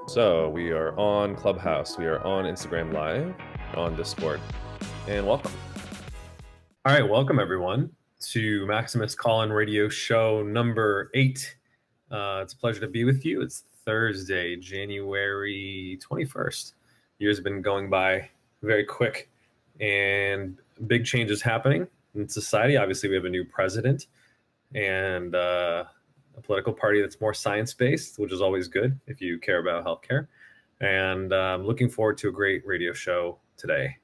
So we are on Clubhouse, we are on Instagram Live, on Discord, and welcome. All right, welcome everyone to Maximus Call-In Radio Show number 8. It's a pleasure to be with you. It's Thursday, January 21st. Year's been going by very quick, and big changes happening in society. Obviously, we have a new president and a political party that's more science-based, which is always good if you care about healthcare. And looking forward to a great radio show today.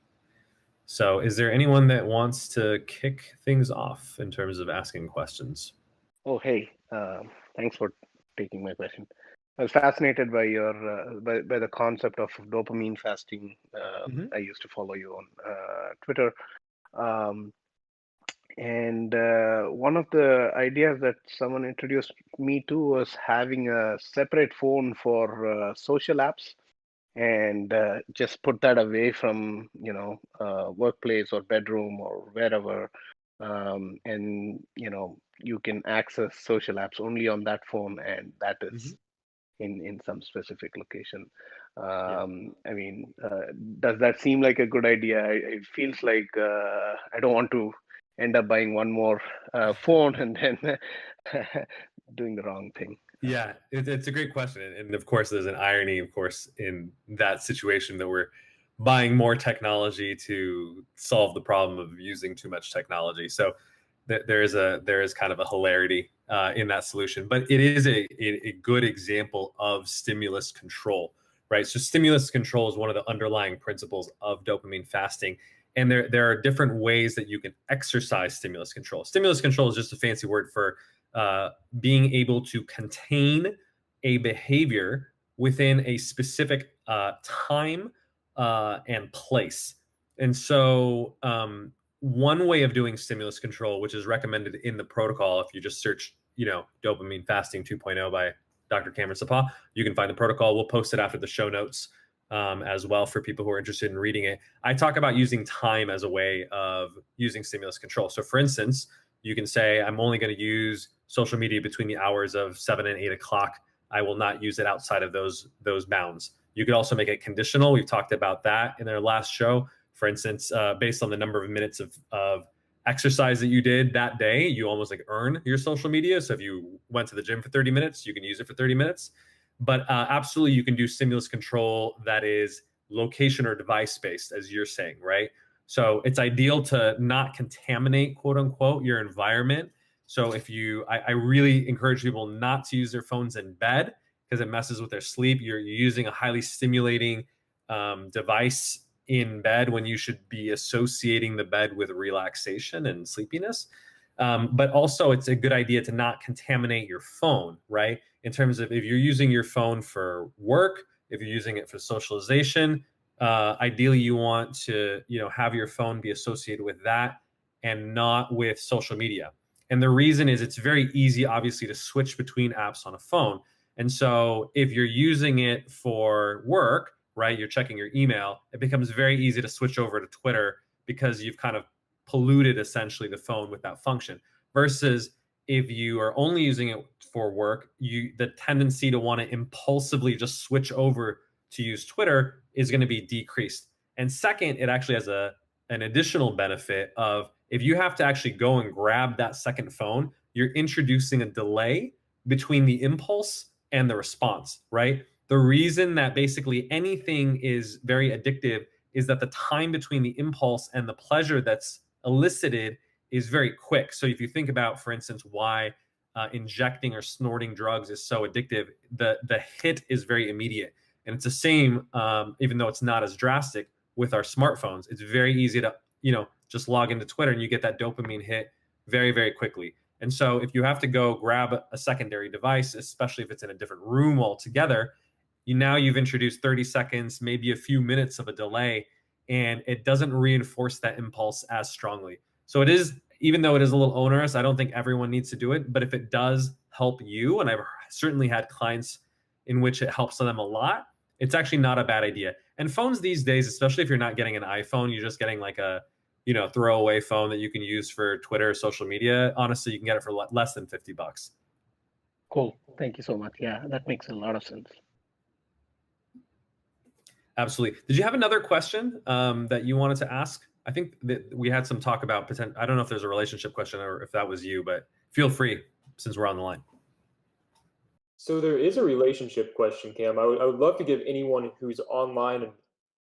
So is there anyone that wants to kick things off in terms of asking questions? Oh, hey, thanks for taking my question. I was fascinated by your by the concept of dopamine fasting. I used to follow you on Twitter, um, and one of the ideas that someone introduced me to was having a separate phone for social apps, and just put that away from workplace or bedroom or wherever, and you can access social apps only on that phone, and that is in some specific location. Yeah. I mean, does that seem like a good idea? It feels like I don't want to end up buying one more phone and then doing the wrong thing. Yeah, it's a great question, and of course, there's an irony, of course, in that situation that we're buying more technology to solve the problem of using too much technology. So there is kind of a hilarity in that solution, but it is a good example of stimulus control, right? So stimulus control is one of the underlying principles of dopamine fasting, and there are different ways that you can exercise stimulus control. Stimulus control is just a fancy word for being able to contain a behavior within a specific time and place. And so, one way of doing stimulus control, which is recommended in the protocol, if you just search, dopamine fasting 2.0 by Dr. Cameron Sapah, you can find the protocol. We'll post it after the show notes as well for people who are interested in reading it. I talk about using time as a way of using stimulus control. So, for instance, you can say, I'm only going to use social media between the hours of 7 and 8 o'clock. I will not use it outside of those bounds. You could also make it conditional. We've talked about that in our last show. For instance, based on the number of minutes of exercise that you did that day, you almost like earn your social media. So if you went to the gym for 30 minutes, you can use it for 30 minutes. But absolutely, you can do stimulus control that is location or device based, as you're saying, right? So it's ideal to not contaminate, quote unquote, your environment. So I really encourage people not to use their phones in bed because it messes with their sleep. You're using a highly stimulating device in bed when you should be associating the bed with relaxation and sleepiness. But also, it's a good idea to not contaminate your phone, right? In terms of if you're using your phone for work, if you're using it for socialization, ideally you want to have your phone be associated with that and not with social media. And the reason is it's very easy, obviously, to switch between apps on a phone. And so if you're using it for work, right, you're checking your email, it becomes very easy to switch over to Twitter because you've kind of polluted essentially the phone with that function. Versus if you are only using it for work, the tendency to want to impulsively just switch over to use Twitter is going to be decreased. And second, it actually has an additional benefit of if you have to actually go and grab that second phone, you're introducing a delay between the impulse and the response, right? The reason that basically anything is very addictive is that the time between the impulse and the pleasure that's elicited is very quick. So if you think about, for instance, why injecting or snorting drugs is so addictive, the hit is very immediate. And it's the same, even though it's not as drastic with our smartphones. It's very easy to, just log into Twitter and you get that dopamine hit very, very quickly. And so if you have to go grab a secondary device, especially if it's in a different room altogether, you've introduced 30 seconds, maybe a few minutes of a delay, and it doesn't reinforce that impulse as strongly. So it is, even though it is a little onerous, I don't think everyone needs to do it. But if it does help you, and I've certainly had clients in which it helps them a lot, it's actually not a bad idea. And phones these days, especially if you're not getting an iPhone, you're just getting like a throwaway phone that you can use for Twitter or social media. Honestly, you can get it for less than $50. Cool. Thank you so much. Yeah, that makes a lot of sense. Absolutely. Did you have another question that you wanted to ask? I think that we had some talk about potential. I don't know if there's a relationship question or if that was you, but feel free since we're on the line. So there is a relationship question, Cam. I would love to give anyone who's online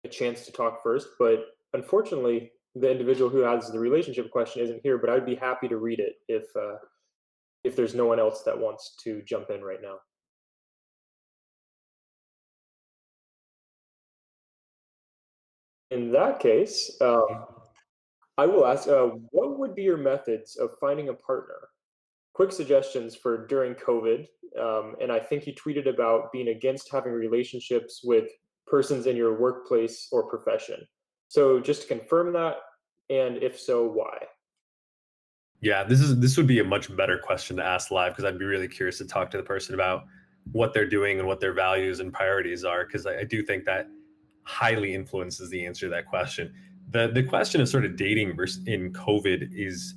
a chance to talk first, but unfortunately, the individual who has the relationship question isn't here. But I'd be happy to read it if there's no one else that wants to jump in right now. In that case, I will ask, what would be your methods of finding a partner? Quick suggestions for during COVID. And I think you tweeted about being against having relationships with persons in your workplace or profession. So just to confirm that, and if so, why? Yeah, this would be a much better question to ask live because I'd be really curious to talk to the person about what they're doing and what their values and priorities are because I do think that highly influences the answer to that question. The question of sort of dating versus in COVID is,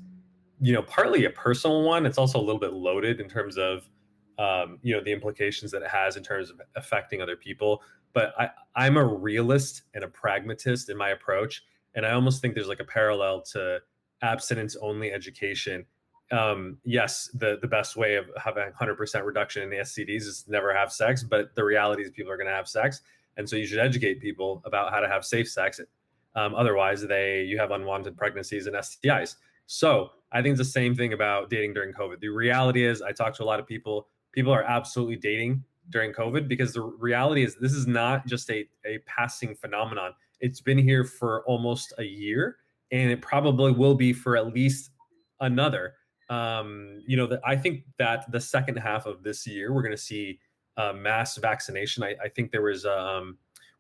partly a personal one. It's also a little bit loaded in terms of, the implications that it has in terms of affecting other people. But I'm a realist and a pragmatist in my approach. And I almost think there's like a parallel to abstinence only education. Yes, the best way of having 100% reduction in the STDs is never have sex, but the reality is people are going to have sex. And so you should educate people about how to have safe sex. Otherwise, you have unwanted pregnancies and STIs. So I think it's the same thing about dating during COVID. The reality is, I talk to a lot of people. People are absolutely dating during COVID because the reality is this is not just a passing phenomenon. It's been here for almost a year, and it probably will be for at least another. I think that the second half of this year, we're going to see mass vaccination. I think there was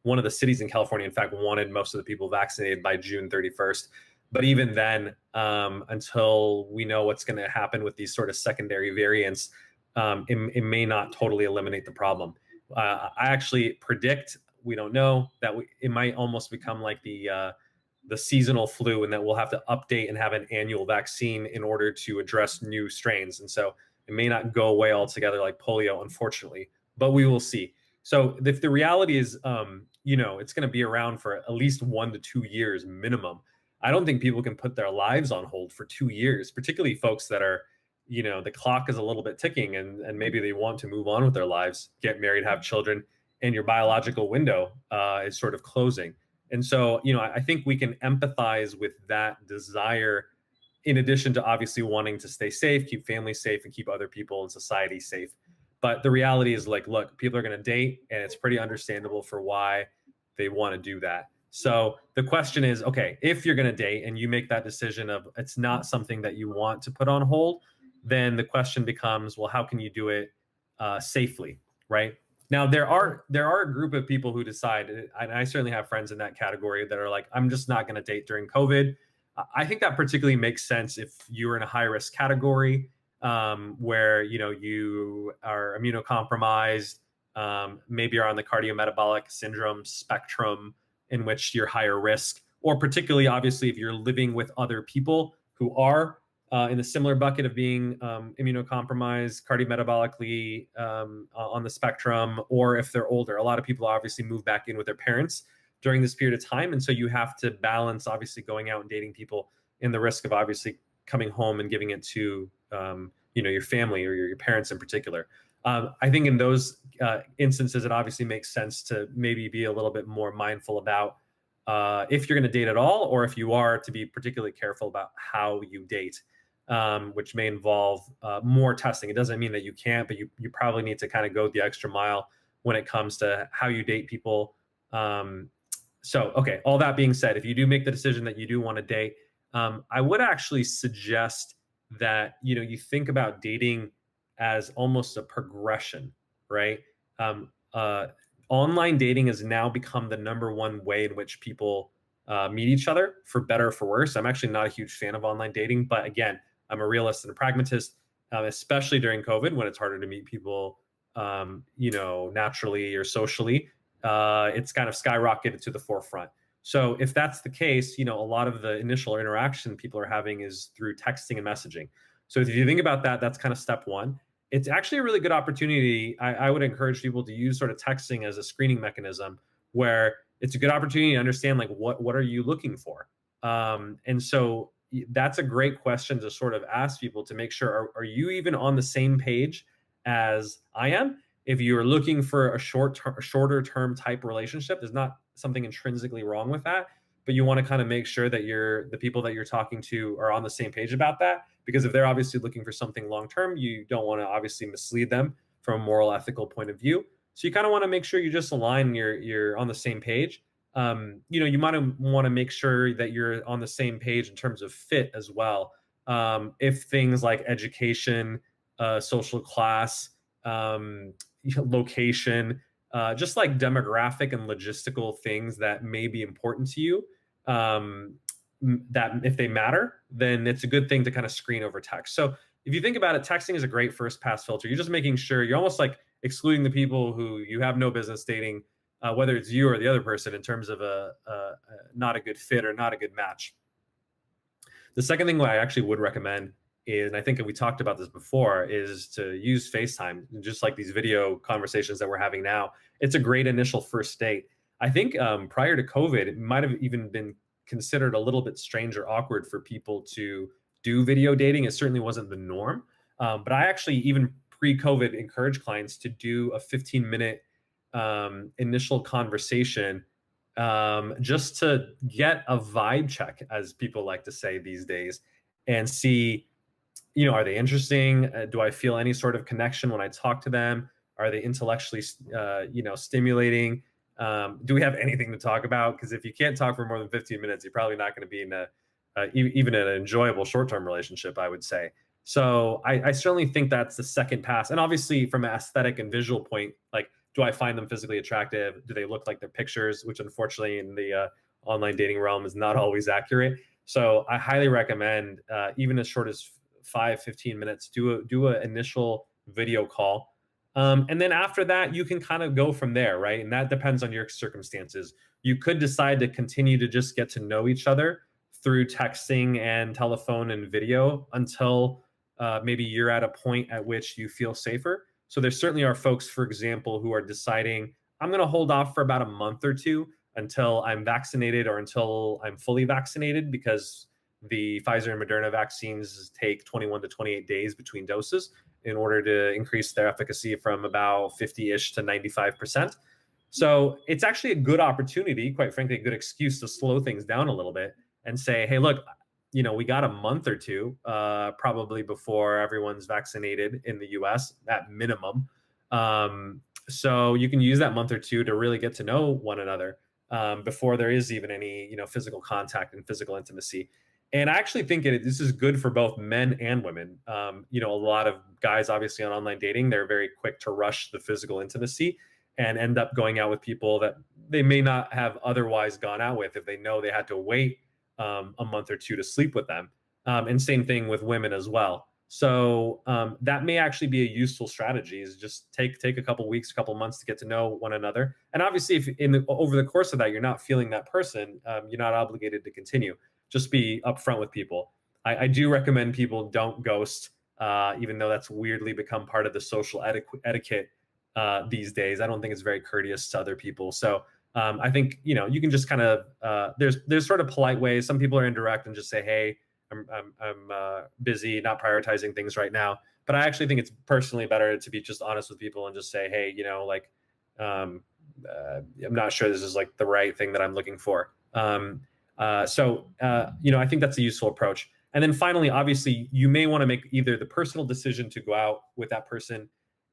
one of the cities in California, in fact, wanted most of the people vaccinated by June 31st. But even then, until we know what's going to happen with these sort of secondary variants, it may not totally eliminate the problem. I actually predict, we don't know, that it might almost become like the seasonal flu, and that we'll have to update and have an annual vaccine in order to address new strains. And so it may not go away altogether like polio, unfortunately, but we will see. So if the reality is, it's going to be around for at least 1 to 2 years minimum. I don't think people can put their lives on hold for 2 years, particularly folks that are, the clock is a little bit ticking and maybe they want to move on with their lives, get married, have children, and your biological window is sort of closing. And so, I think we can empathize with that desire in addition to obviously wanting to stay safe, keep families safe, and keep other people in society safe. But the reality is, like, look, people are going to date, and it's pretty understandable for why they want to do that. So the question is, okay, if you're going to date and you make that decision of it's not something that you want to put on hold, then the question becomes, well, how can you do it safely, right? Now, there are a group of people who decide, and I certainly have friends in that category that are like, I'm just not going to date during COVID. I think that particularly makes sense if you're in a high risk category where you are immunocompromised, maybe you're on the cardiometabolic syndrome spectrum in which you're higher risk, or particularly obviously if you're living with other people who are in the similar bucket of being immunocompromised, cardiometabolically on the spectrum, or if they're older. A lot of people obviously move back in with their parents during this period of time. And so you have to balance obviously going out and dating people and the risk of obviously coming home and giving it to your family or your parents in particular. I think in those instances, it obviously makes sense to maybe be a little bit more mindful about if you're going to date at all, or if you are, to be particularly careful about how you date, which may involve more testing. It doesn't mean that you can't, but you probably need to kind of go the extra mile when it comes to how you date people. Okay, all that being said, if you do make the decision that you do want to date, I would actually suggest that you think about dating as almost a progression, right? Online dating has now become the number one way in which people meet each other, for better or for worse. I'm actually not a huge fan of online dating, but again, I'm a realist and a pragmatist, especially during COVID when it's harder to meet people, naturally or socially. It's kind of skyrocketed to the forefront. So if that's the case, a lot of the initial interaction people are having is through texting and messaging. So if you think about that, that's kind of step one. It's actually a really good opportunity. I would encourage people to use sort of texting as a screening mechanism where it's a good opportunity to understand like what are you looking for. And so that's a great question to sort of ask people to make sure, are you even on the same page as I am? If you're looking for a shorter term type relationship, there's not something intrinsically wrong with that, but you want to kind of make sure that the people that you're talking to are on the same page about that. Because if they're obviously looking for something long term, you don't want to obviously mislead them from a moral, ethical point of view. So you kind of want to make sure you just align, you're on the same page. You might want to make sure that you're on the same page in terms of fit as well. If things like education, social class, location, just like demographic and logistical things that may be important to you, that if they matter, then it's a good thing to kind of screen over text. So if you think about it, texting is a great first pass filter. You're just making sure, you're almost like excluding the people who you have no business dating, whether it's you or the other person, in terms of a not a good fit or not a good match. The second thing I actually would recommend is, and I think we talked about this before, is to use FaceTime, just like these video conversations that we're having now. It's a great initial first date. I think prior to COVID, it might have even been considered a little bit strange or awkward for people to do video dating. It certainly wasn't the norm. But I actually, even pre-COVID, encourage clients to do a 15-minute initial conversation, just to get a vibe check, as people like to say these days, and see, are they interesting? Do I feel any sort of connection when I talk to them? Are they intellectually, stimulating? Do we have anything to talk about? Because if you can't talk for more than 15 minutes, you're probably not going to be in even an enjoyable short-term relationship, I would say. So I certainly think that's the second pass. And obviously from an aesthetic and visual point, like, do I find them physically attractive? Do they look like their pictures? Which unfortunately in the online dating realm is not always accurate. So I highly recommend, even as short as 15 minutes, do an initial video call. And then after that, you can kind of go from there, right? And that depends on your circumstances. You could decide to continue to just get to know each other through texting and telephone and video until maybe you're at a point at which you feel safer. So there certainly are folks, for example, who are deciding, I'm going to hold off for about a month or two until I'm vaccinated or until I'm fully vaccinated, because the Pfizer and Moderna vaccines take 21 to 28 days between doses in order to increase their efficacy from about 50-ish to 95%. So it's actually a good opportunity, quite frankly, a good excuse to slow things down a little bit and say, hey, look, we got a month or two, probably before everyone's vaccinated in the US at minimum. So you can use that month or two to really get to know one another before there is even any, physical contact and physical intimacy. And I actually think this is good for both men and women. A lot of guys, obviously, on online dating, they're very quick to rush the physical intimacy and end up going out with people that they may not have otherwise gone out with if they know they had to wait a month or two to sleep with them. And same thing with women as well. So that may actually be a useful strategy, is just take a couple weeks, a couple months to get to know one another. And obviously, if over the course of that, you're not feeling that person, you're not obligated to continue. Just be upfront with people. I do recommend people don't ghost, even though that's weirdly become part of the social etiquette these days. I don't think it's very courteous to other people. So I think, you can just kind of, there's sort of polite ways. Some people are indirect and just say, hey, I'm busy, not prioritizing things right now. But I actually think it's personally better to be just honest with people and just say, hey, I'm not sure this is like the right thing that I'm looking for. I think that's a useful approach. And then finally, obviously, you may want to make either the personal decision to go out with that person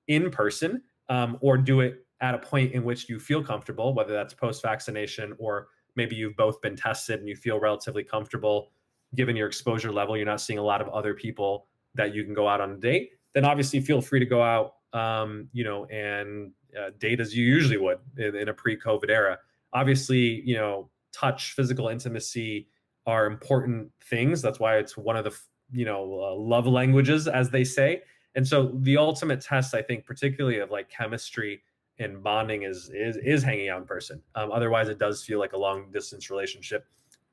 in person, or do it at a point in which you feel comfortable, whether that's post-vaccination or maybe you've both been tested and you feel relatively comfortable given your exposure level. You're not seeing a lot of other people that you can go out on a date. Then obviously feel free to go out, and date as you usually would in a pre-COVID era. Obviously, touch, physical intimacy are important things. That's why it's one of the, love languages, as they say. And so the ultimate test, I think, particularly of like chemistry and bonding is hanging out in person. Otherwise, it does feel like a long distance relationship,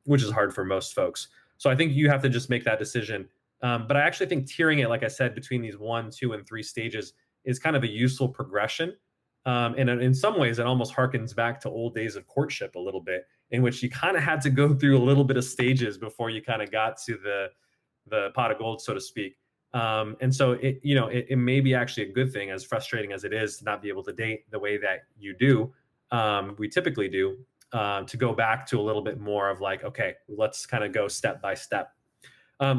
which is hard for most folks. So I think you have to just make that decision. But I actually think tiering it, like I said, between these 1, 2, and 3 stages is kind of a useful progression. And in some ways, it almost harkens back to old days of courtship a little bit, in which you kind of had to go through a little bit of stages before you kind of got to the pot of gold, so to speak. And so it may be actually a good thing, as frustrating as it is to not be able to date the way that you do, we typically do, to go back to a little bit more of like, okay, let's kind of go step by step.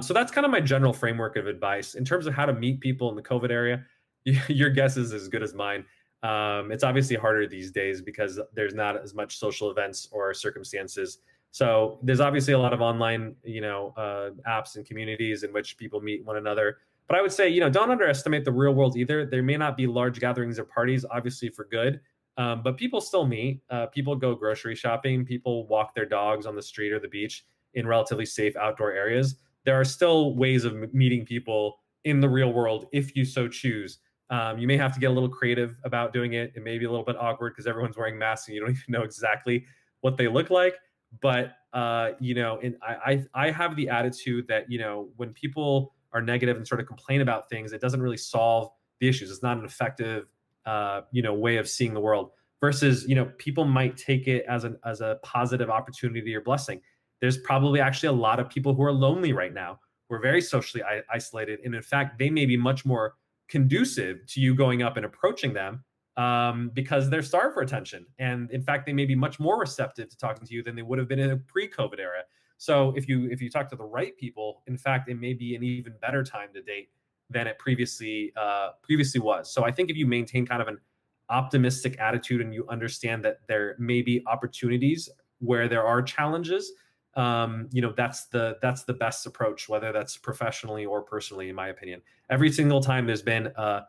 So that's kind of my general framework of advice in terms of how to meet people in the COVID area. Your guess is as good as mine. It's obviously harder these days because there's not as much social events or circumstances. So there's obviously a lot of online, apps and communities in which people meet one another. But I would say, don't underestimate the real world either. There may not be large gatherings or parties, obviously for good, but people still meet. People go grocery shopping. People walk their dogs on the street or the beach in relatively safe outdoor areas. There are still ways of meeting people in the real world if you so choose. You may have to get a little creative about doing it. It may be a little bit awkward because everyone's wearing masks and you don't even know exactly what they look like. But and I have the attitude that when people are negative and sort of complain about things, it doesn't really solve the issues. It's not an effective way of seeing the world. Versus people might take it as a positive opportunity or blessing. There's probably actually a lot of people who are lonely right now. We're very socially isolated, and in fact, they may be much more conducive to you going up and approaching them because they're starved for attention. And in fact, they may be much more receptive to talking to you than they would have been in a pre-COVID era. So if you talk to the right people, in fact, it may be an even better time to date than it previously was. So I think if you maintain kind of an optimistic attitude and you understand that there may be opportunities where there are challenges, that's the best approach, whether that's professionally or personally, in my opinion. Every single time there's been a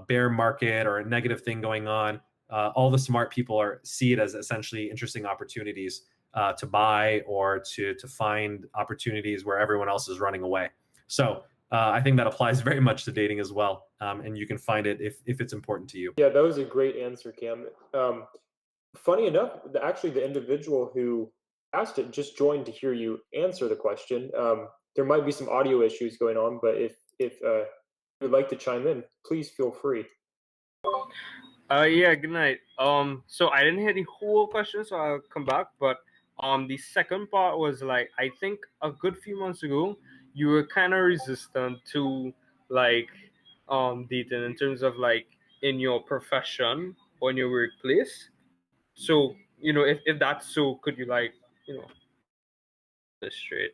bear market or a negative thing going on, all the smart people see it as essentially interesting opportunities to buy or to find opportunities where everyone else is running away. So I think that applies very much to dating as well, and you can find it if it's important to you. Yeah, that was a great answer, Cam. Funny enough, actually, the individual who asked it just joined to hear you answer the question. There might be some audio issues going on, but if you would like to chime in, please feel free. Yeah, good night. So I didn't hear the whole question, so I'll come back. But the second part was like, I think a good few months ago, you were kind of resistant to like dating in terms of like in your profession or in your workplace. So if that's so, could you like this straight?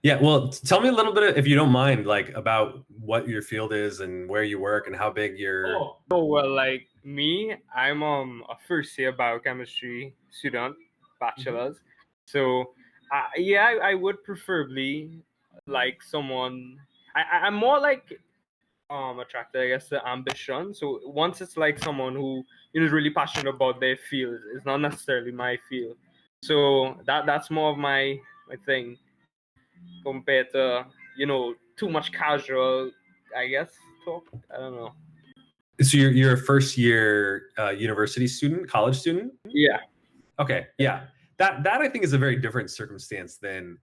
Yeah, well, tell me a little bit, if you don't mind, like about what your field is and where you work and how big your. Oh well, like me, I'm a first year biochemistry student, bachelor's. So, I would preferably like someone. I'm more like attracted, I guess, to ambition. So once it's like someone who is really passionate about their field, it's not necessarily my field. So that's more of my thing compared to too much casual, I guess, talk. I don't know. So you're a first year university student, college student? Yeah. Okay, yeah. That I think is a very different circumstance than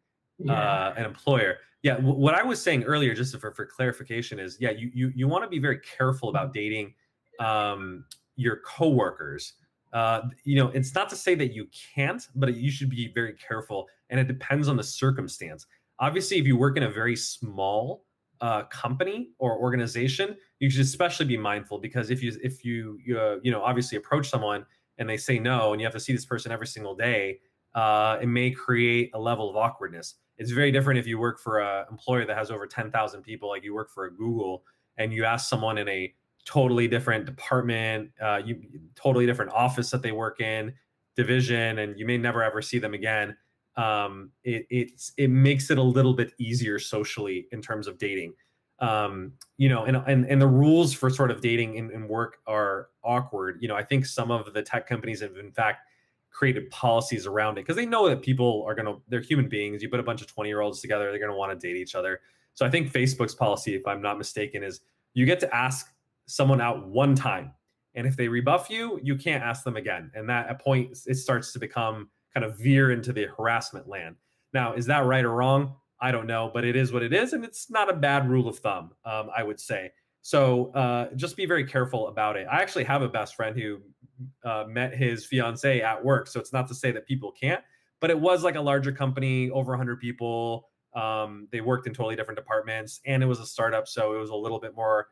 an employer. Yeah, what I was saying earlier, just for clarification, is you want to be very careful about dating your coworkers. It's not to say that you can't, but you should be very careful, and it depends on the circumstance. Obviously, if you work in a very small company or organization, you should especially be mindful, because if you obviously approach someone and they say no, and you have to see this person every single day, it may create a level of awkwardness. It's very different if you work for an employer that has over 10,000 people, like you work for a Google, and you ask someone in a totally different department, totally different office that they work in, division, and you may never ever see them again. It makes it a little bit easier socially in terms of dating. And the rules for sort of dating in work are awkward. I think some of the tech companies have in fact created policies around it because they know that people they're human beings. You put a bunch of 20-year-olds together, they're going to want to date each other. So I think Facebook's policy, if I'm not mistaken, is you get to ask someone out one time. And if they rebuff you, you can't ask them again. And that at point, it starts to become kind of veer into the harassment land. Now, is that right or wrong? I don't know, but it is what it is. And it's not a bad rule of thumb, I would say. So just be very careful about it. I actually have a best friend who met his fiance at work. So it's not to say that people can't, but it was like a larger company, over 100 people. They worked in totally different departments, and it was a startup. So it was a little bit more,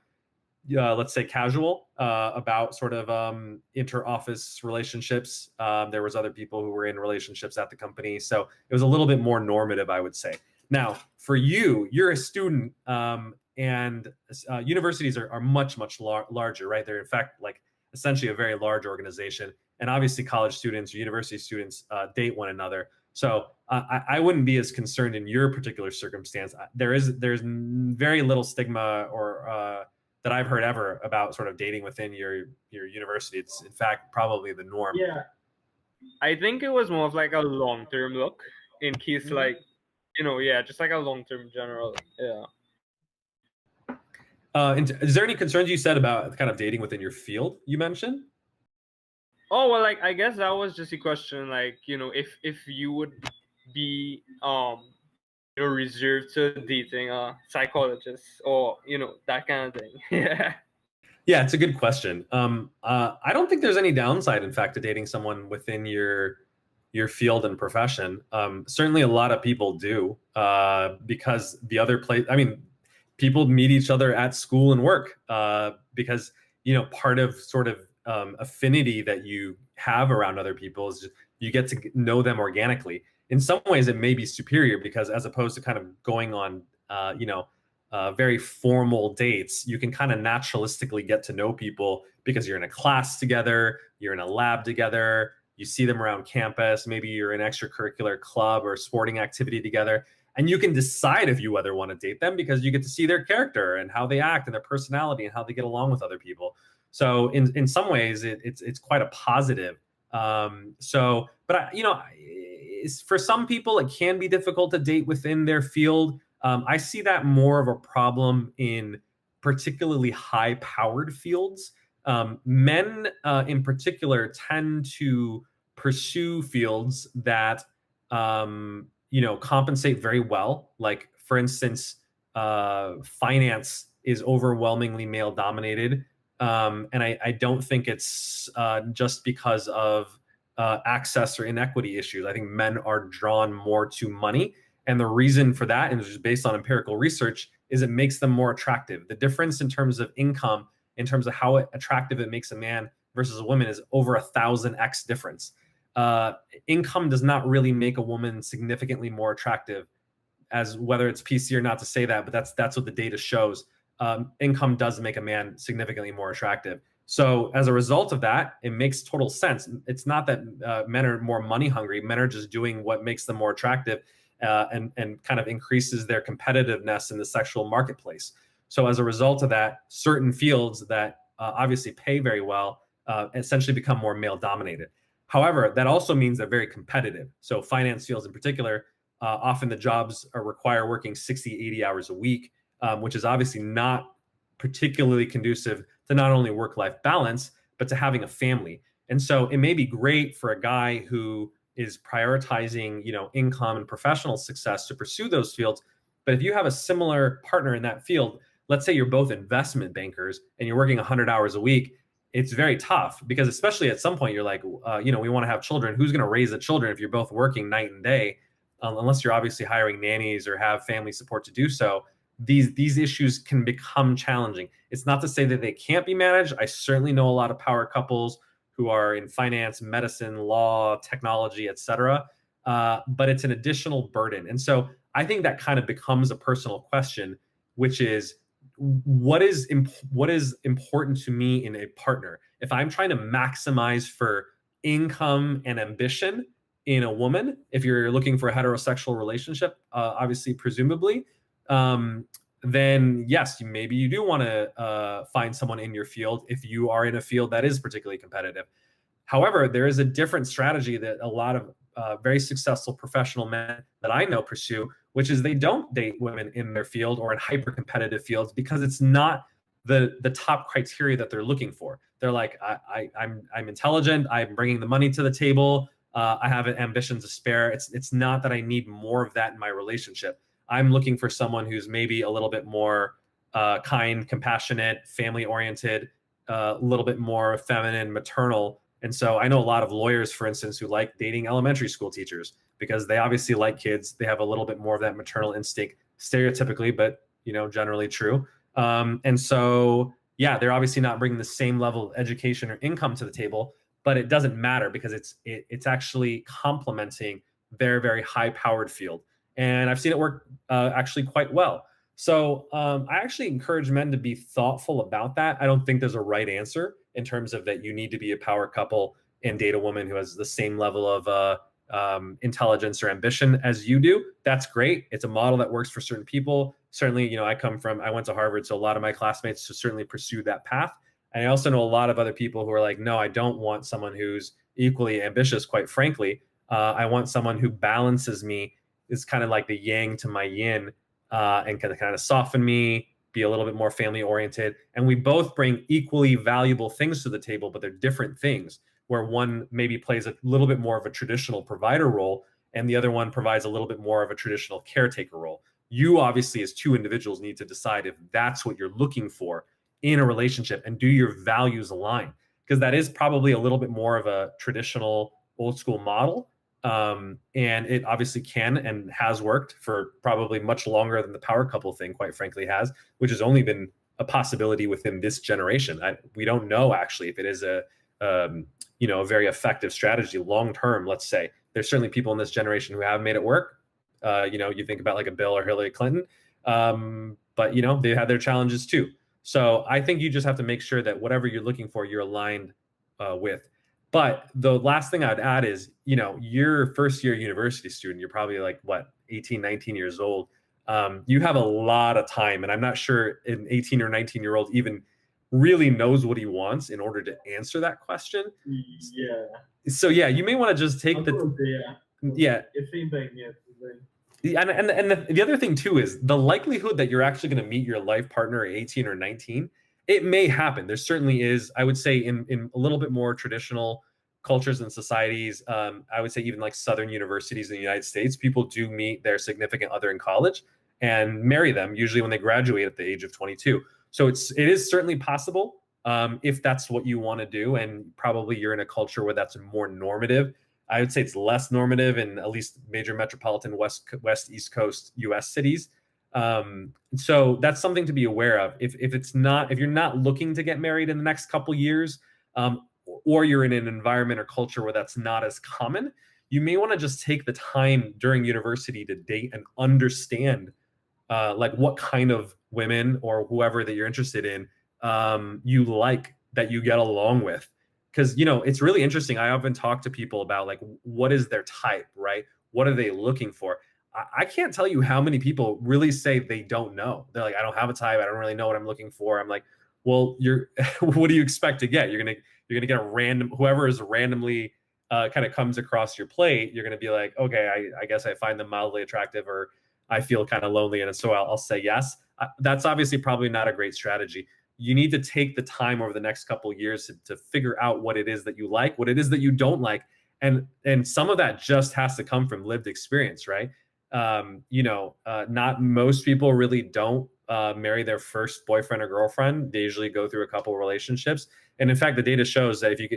let's say, casual about sort of inter-office relationships. There was other people who were in relationships at the company. So it was a little bit more normative, I would say. Now, for you, you're a student, and universities are much, much larger, right? They're, in fact, like essentially a very large organization. And obviously college students or university students date one another. So I wouldn't be as concerned in your particular circumstance. There's very little stigma or that I've heard ever about sort of dating within your university. It's, in fact, probably the norm. Yeah, I think it was more of like a long-term look in case like, just like a long-term general. Yeah. And is there any concerns you said about kind of dating within your field you mentioned? Oh, well, like, I guess that was just a question, like, if you would be reserved to dating a psychologist or that kind of thing. Yeah. Yeah, it's a good question. I don't think there's any downside, in fact, to dating someone within your field and profession. Certainly, a lot of people do because the other place. I mean, people meet each other at school and work because part of sort of affinity that you have around other people is just, you get to know them organically. In some ways, it may be superior because as opposed to kind of going on, very formal dates, you can kind of naturalistically get to know people because you're in a class together, you're in a lab together, you see them around campus, maybe you're in extracurricular club or sporting activity together, and you can decide if you whether want to date them because you get to see their character and how they act and their personality and how they get along with other people. So in some ways, it's quite a positive. For some people, it can be difficult to date within their field. I see that more of a problem in particularly high-powered fields. Men, in particular, tend to pursue fields that compensate very well. Like, for instance, finance is overwhelmingly male-dominated, and I don't think it's just because of access or inequity issues. I think men are drawn more to money. And the reason for that, and it's just based on empirical research, is it makes them more attractive. The difference in terms of income, in terms of how attractive it makes a man versus a woman, is over 1,000x difference. Income does not really make a woman significantly more attractive, as whether it's PC or not to say that, but that's what the data shows. Income does make a man significantly more attractive. So as a result of that, it makes total sense. It's not that men are more money hungry. Men are just doing what makes them more attractive and kind of increases their competitiveness in the sexual marketplace. So as a result of that, certain fields that obviously pay very well essentially become more male dominated. However, that also means they're very competitive. So finance fields in particular, often the jobs require working 60, 80 hours a week, which is obviously not particularly conducive to not only work-life balance, but to having a family. And so it may be great for a guy who is prioritizing, income and professional success to pursue those fields. But if you have a similar partner in that field, let's say you're both investment bankers and you're working 100 hours a week, it's very tough because especially at some point you're like, we want to have children. Who's going to raise the children if you're both working night and day? Unless you're obviously hiring nannies or have family support to do so. These issues can become challenging. It's not to say that they can't be managed. I certainly know a lot of power couples who are in finance, medicine, law, technology, et cetera. But it's an additional burden. And so I think that kind of becomes a personal question, which is what is important to me in a partner? If I'm trying to maximize for income and ambition in a woman, if you're looking for a heterosexual relationship, obviously, presumably, then yes, maybe you do want to find someone in your field if you are in a field that is particularly competitive. However, there is a different strategy that a lot of very successful professional men that I know pursue, which is they don't date women in their field or in hyper-competitive fields because it's not the top criteria that they're looking for. They're like, I'm intelligent, I'm bringing the money to the table, I have ambitions to spare. It's not that I need more of that in my relationship. I'm looking for someone who's maybe a little bit more kind, compassionate, family oriented, a little bit more feminine, maternal. And so I know a lot of lawyers, for instance, who like dating elementary school teachers because they obviously like kids. They have a little bit more of that maternal instinct, stereotypically, but generally true. And so, yeah, they're obviously not bringing the same level of education or income to the table, but it doesn't matter because it's actually complementing their very high-powered field. And I've seen it work actually quite well. So I actually encourage men to be thoughtful about that. I don't think there's a right answer in terms of that you need to be a power couple and date a woman who has the same level of intelligence or ambition as you do. That's great. It's a model that works for certain people. Certainly, I went to Harvard, so a lot of my classmates certainly pursued that path. And I also know a lot of other people who are like, no, I don't want someone who's equally ambitious, quite frankly. I want someone who balances me, is kind of like the yang to my yin, and can kind of soften me, be a little bit more family oriented. And we both bring equally valuable things to the table, but they're different things, where one maybe plays a little bit more of a traditional provider role and the other one provides a little bit more of a traditional caretaker role. You obviously, as two individuals, need to decide if that's what you're looking for in a relationship, and do your values align? Because that is probably a little bit more of a traditional old school model. And it obviously can and has worked for probably much longer than the power couple thing, quite frankly, has, which has only been a possibility within this generation. We don't know actually if it is a very effective strategy long term. Let's say there's certainly people in this generation who have made it work. You think about like a Bill or Hillary Clinton, but they had their challenges too. So I think you just have to make sure that whatever you're looking for, you're aligned with. But the last thing I'd add is, you're first year university student, you're probably like, 18, 19 years old. You have a lot of time. And I'm not sure an 18 or 19-year-old even really knows what he wants in order to answer that question. Yeah. So, yeah, you may want to just take yeah. It seems like, And the other thing too is the likelihood that you're actually going to meet your life partner at 18 or 19. It may happen. There certainly is. I would say in a little bit more traditional cultures and societies, I would say even like Southern universities in the United States, people do meet their significant other in college and marry them usually when they graduate at the age of 22. So it is certainly possible if that's what you want to do, and probably you're in a culture where that's more normative. I would say it's less normative in at least major metropolitan West East Coast U.S. cities. So that's something to be aware of. If you're not looking to get married in the next couple years, or you're in an environment or culture where that's not as common, you may want to just take the time during university to date and understand like what kind of women or whoever that you're interested in you like, that you get along with. Because, it's really interesting. I often talk to people about like, what is their type, right? What are they looking for? I can't tell you how many people really say they don't know. They're like, I don't have a type. I don't really know what I'm looking for. I'm like, well, what do you expect to get? You're gonna get a random, whoever is randomly kind of comes across your plate. You're gonna be like, okay, I guess I find them mildly attractive, or I feel kind of lonely, and so I'll say yes. That's obviously probably not a great strategy. You need to take the time over the next couple of years to figure out what it is that you like, what it is that you don't like. And some of that just has to come from lived experience, right? Not most people really don't marry their first boyfriend or girlfriend. They usually go through a couple of relationships. And in fact, the data shows that if you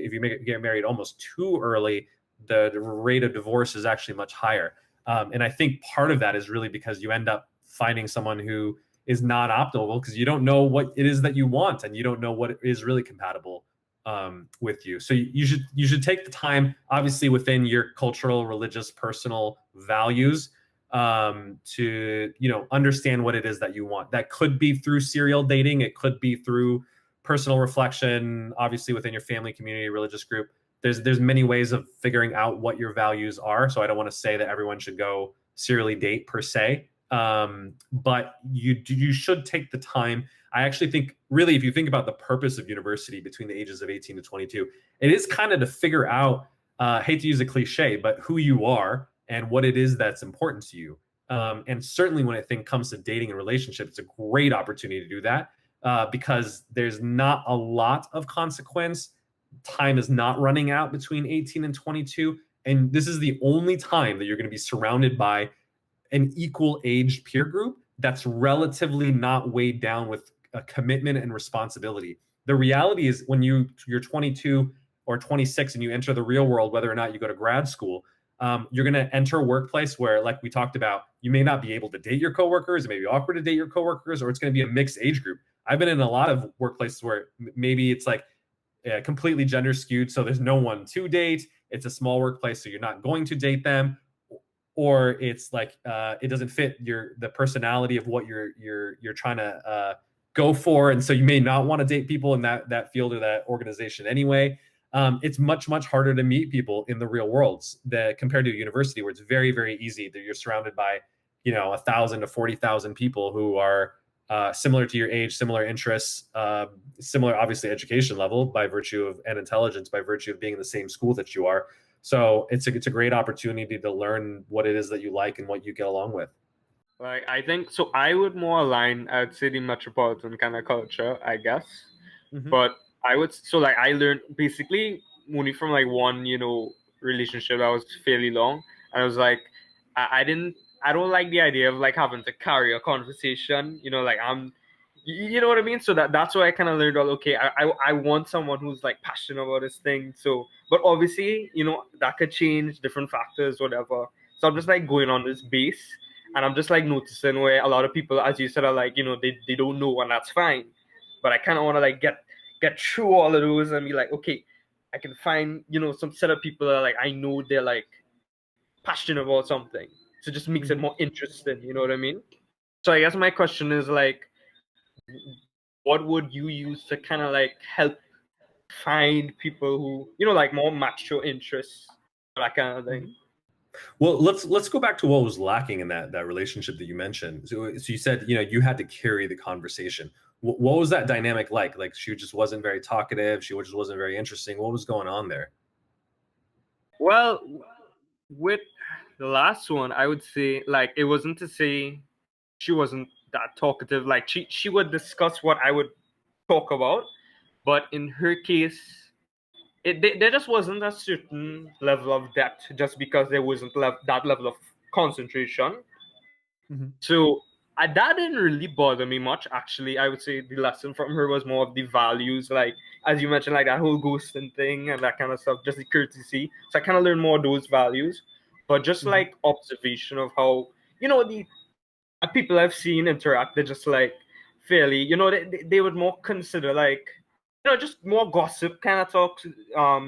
get married almost too early, the rate of divorce is actually much higher. And I think part of that is really because you end up finding someone who is not optimal because you don't know what it is that you want, and you don't know what is really compatible with you. So you should take the time, obviously within your cultural, religious, personal values, to understand what it is that you want. That could be through serial dating. It could be through personal reflection, obviously within your family, community, religious group. There's many ways of figuring out what your values are. So I don't want to say that everyone should go serially date per se. But you should take the time. I actually think, really, if you think about the purpose of university between the ages of 18 to 22, it is kind of to figure out, hate to use a cliche, but who you are and what it is that's important to you. And certainly when I think comes to dating and relationships, it's a great opportunity to do that because there's not a lot of consequence. Time is not running out between 18 and 22. And this is the only time that you're going to be surrounded by an equal aged peer group that's relatively not weighed down with a commitment and responsibility. The reality is when you're 22 or 26 and you enter the real world, whether or not you go to grad school, you're going to enter a workplace where, like we talked about, you may not be able to date your coworkers. It may be awkward to date your coworkers, or it's going to be a mixed age group. I've been in a lot of workplaces where maybe it's like completely gender skewed, so there's no one to date. It's a small workplace, so you're not going to date them, or it's like it doesn't fit the personality of what you're trying to go for, and so you may not want to date people in that field or that organization anyway. It's much harder to meet people in the real world compared to a university, where it's very, very easy that you're surrounded by 1,000 to 40,000 people who are similar to your age, similar interests, similar, obviously, education level by virtue of, and intelligence by virtue of being in the same school that you are. So it's a great opportunity to learn what it is that you like and what you get along with. Like, I think so. I would more align, I'd say, the metropolitan kind of culture, I guess. Mm-hmm. But I would, so like, I learned basically only from like one, relationship that was fairly long. And I was like, I don't like the idea of like having to carry a conversation, like you know what I mean? So that's why I kind of learned, okay, I want someone who's like passionate about this thing. So, but obviously, that could change, different factors, whatever. So I'm just like going on this base, and I'm just like noticing where a lot of people, as you said, are like, they don't know, and that's fine. But I kind of want to like get through all of those and be like, okay, I can find, some set of people that are like, I know they're like passionate about something. So it just makes it more interesting, you know what I mean? So I guess my question is like, what would you use to kind of like help find people who, like more match your interests, that kind of thing? Well, let's go back to what was lacking in that relationship that you mentioned. So you said, you had to carry the conversation. What was that dynamic like? Like, she just wasn't very talkative. She just wasn't very interesting. What was going on there? Well, with the last one, I would say, like, it wasn't to say she wasn't that talkative. Like, she would discuss what I would talk about, but in her case, there just wasn't a certain level of depth, just because there wasn't that level of concentration. Mm-hmm. So that didn't really bother me much, actually. I would say the lesson from her was more of the values, like, as you mentioned, like that whole ghosting thing and that kind of stuff, just the courtesy. So I kind of learned more of those values, but just like observation of how, the people I've seen interact, they're just like fairly, they would more consider like, just more gossip kind of talk,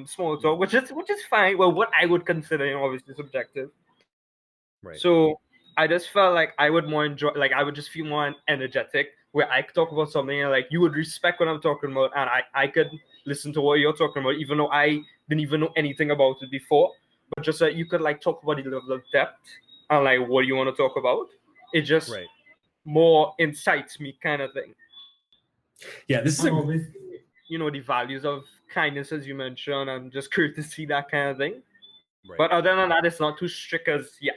small talk, which is fine. Well, what I would consider, obviously subjective. Right. So I just felt like I would more enjoy, like I would just feel more energetic, where I could talk about something and like you would respect what I'm talking about, and I could listen to what you're talking about, even though I didn't even know anything about it before. But just that you could like talk about the level of depth and like what do you want to talk about. It just more incites me, kind of thing. Yeah, this is the values of kindness, as you mentioned, and just courtesy, that kind of thing. Right. But other than that, it's not too strict as yet.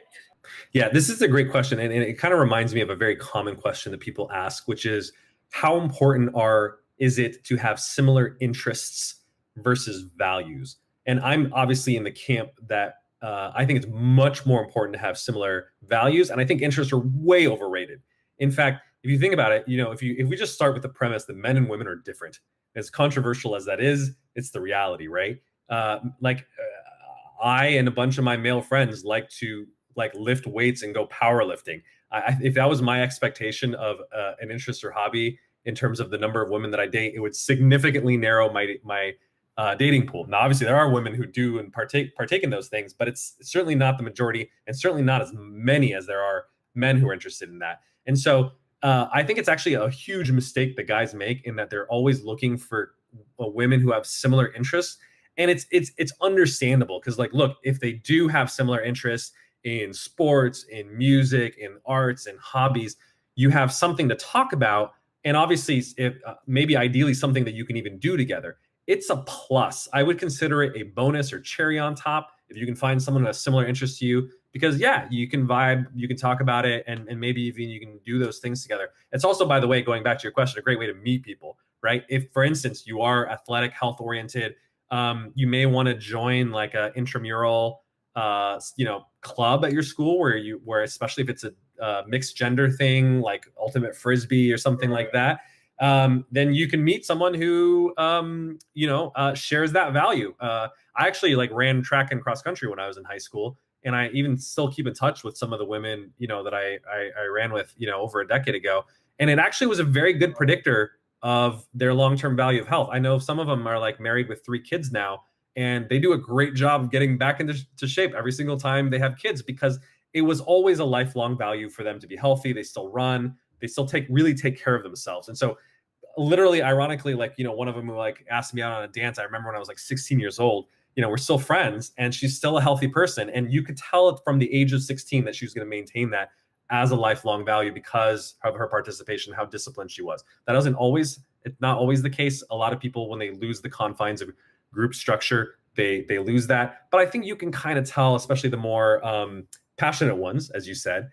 Yeah, this is a great question. And it kind of reminds me of a very common question that people ask, which is, how important is it to have similar interests versus values? And I'm obviously in the camp that I think it's much more important to have similar values. And I think interests are way overrated. In fact, if you think about it, if we just start with the premise that men and women are different, as controversial as that is, it's the reality, right? I and a bunch of my male friends like to lift weights and go powerlifting. If that was my expectation of an interest or hobby in terms of the number of women that I date, it would significantly narrow my dating pool. Now, obviously, there are women who do and partake in those things, but it's certainly not the majority, and certainly not as many as there are men who are interested in that. And so I think it's actually a huge mistake that guys make, in that they're always looking for women who have similar interests. And it's understandable, because like, look, if they do have similar interests in sports, in music, in arts, and hobbies, you have something to talk about. And obviously, if maybe ideally something that you can even do together. It's a plus. I would consider it a bonus or cherry on top if you can find someone who has similar interests to you, because you can vibe, you can talk about it, and maybe even you can do those things together. It's also, by the way, going back to your question, a great way to meet people, right? If, for instance, you are athletic, health oriented, you may want to join like a intramural club at your school, where especially if it's mixed gender thing, like ultimate frisbee or something like that, then you can meet someone who shares that value. I actually like ran track and cross country when I was in high school, and I even still keep in touch with some of the women that I ran with over a decade ago, and it actually was a very good predictor of their long-term value of health. I know some of them are like married with 3 kids now, and they do a great job of getting back into shape every single time they have kids, because it was always a lifelong value for them to be healthy. They still run, they still really take care of themselves. And so literally, ironically, like, one of them who like asked me out on a dance, I remember when I was like 16 years old, we're still friends, and she's still a healthy person. And you could tell it from the age of 16 that she was going to maintain that as a lifelong value because of her participation, how disciplined she was. It's not always the case. A lot of people, when they lose the confines of group structure, they lose that. But I think you can kind of tell, especially the more passionate ones, as you said,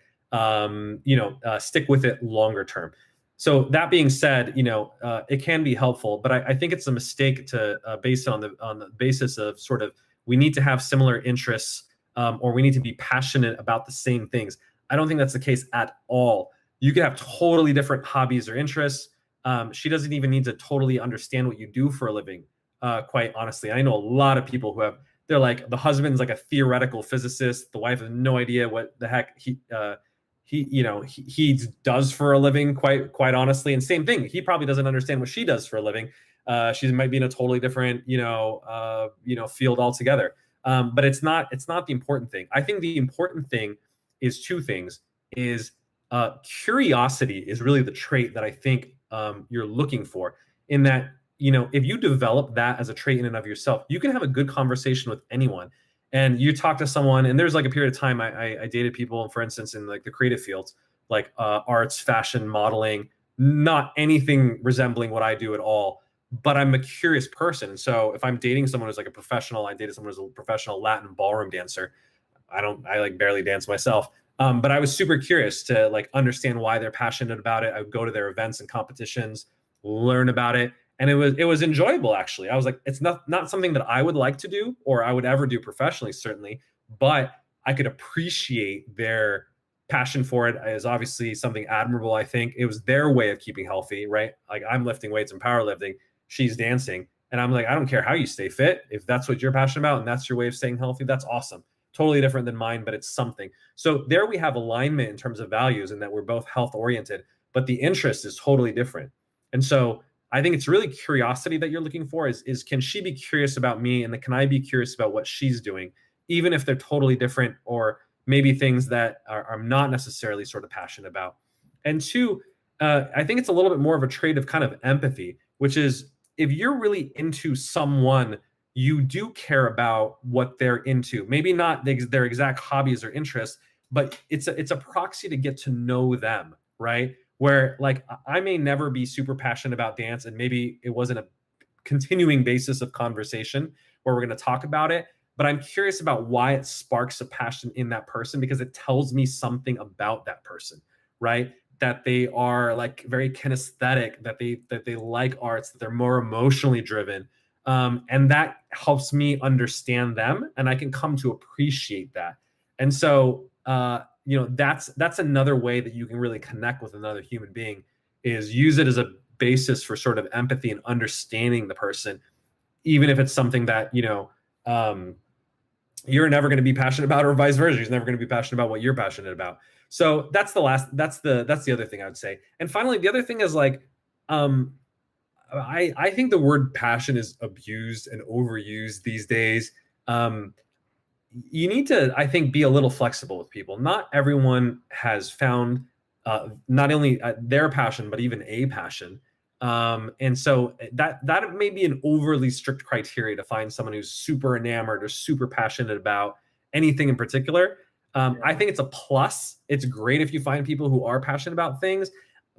stick with it longer term. So that being said, it can be helpful, but I think it's a mistake to base it on the basis of sort of, we need to have similar interests, or we need to be passionate about the same things. I don't think that's the case at all. You could have totally different hobbies or interests. She doesn't even need to totally understand what you do for a living. Quite honestly, I know a lot of people who they're like, the husband's like a theoretical physicist. The wife has no idea what the heck he does for a living, quite honestly. And same thing, he probably doesn't understand what she does for a living. She might be in a totally different, field altogether. But it's not the important thing. I think the important thing is 2 things. Curiosity is really the trait that I think you're looking for, in that, if you develop that as a trait in and of yourself, you can have a good conversation with anyone. And you talk to someone, and there's like a period of time I dated people, for instance, in like the creative fields, like arts, fashion, modeling, not anything resembling what I do at all. But I'm a curious person. And so if I'm dating someone who's like a professional, I dated someone who's a professional Latin ballroom dancer. I like barely dance myself. But I was super curious to like understand why they're passionate about it. I would go to their events and competitions, learn about it. And it was enjoyable, actually. I was like, it's not something that I would like to do, or I would ever do professionally, certainly, but I could appreciate their passion for it as obviously something admirable. I think it was their way of keeping healthy, right? Like, I'm lifting weights and powerlifting, she's dancing. And I'm like, I don't care how you stay fit. If that's what you're passionate about and that's your way of staying healthy, that's awesome. Totally different than mine, but it's something. So there we have alignment in terms of values, and that we're both health oriented, but the interest is totally different. And so I think it's really curiosity that you're looking for, is can she be curious about me, and then can I be curious about what she's doing, even if they're totally different, or maybe things that I'm not necessarily sort of passionate about. And 2, I think it's a little bit more of a trait of kind of empathy, which is, if you're really into someone, you do care about what they're into. Maybe not their exact hobbies or interests, but it's a proxy to get to know them, right? Where like I may never be super passionate about dance, and maybe it wasn't a continuing basis of conversation where we're going to talk about it, but I'm curious about why it sparks a passion in that person, because it tells me something about that person, right? That they are like very kinesthetic, that they like arts, that they're more emotionally driven. And that helps me understand them, and I can come to appreciate that. And so, that's another way that you can really connect with another human being, is use it as a basis for sort of empathy and understanding the person, even if it's something that, you're never going to be passionate about, or vice versa. He's never going to be passionate about what you're passionate about. So that's the other thing I would say. And finally, the other thing is like, I think the word passion is abused and overused these days. You need to, I think, be a little flexible with people. Not everyone has found not only their passion, but even a passion. And so that may be an overly strict criteria to find someone who's super enamored or super passionate about anything in particular. I think it's a plus. It's great if you find people who are passionate about things.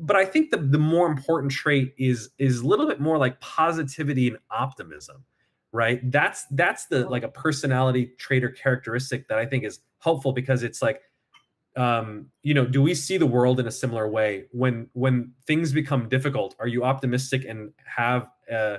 But I think the more important trait is a little bit more like positivity and optimism, right? That's the like a personality trait or characteristic that I think is helpful, because it's like, do we see the world in a similar way? When things become difficult, are you optimistic and have a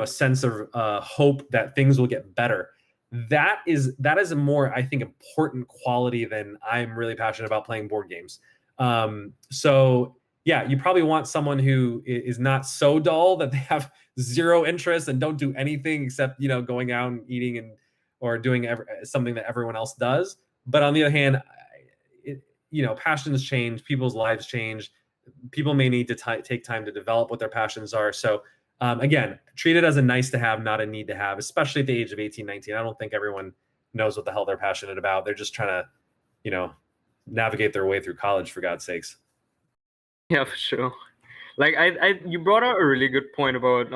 sense of hope that things will get better? That is a more, I think, important quality than I'm really passionate about playing board games. So yeah, you probably want someone who is not so dull that they have zero interest and don't do anything except, going out and eating or doing something that everyone else does. But on the other hand, passions change, people's lives change. People may need to take time to develop what their passions are. So again, treat it as a nice to have, not a need to have, especially at the age of 18, 19. I don't think everyone knows what the hell they're passionate about. They're just trying to, navigate their way through college, for God's sakes. Yeah, for sure. Like you brought out a really good point about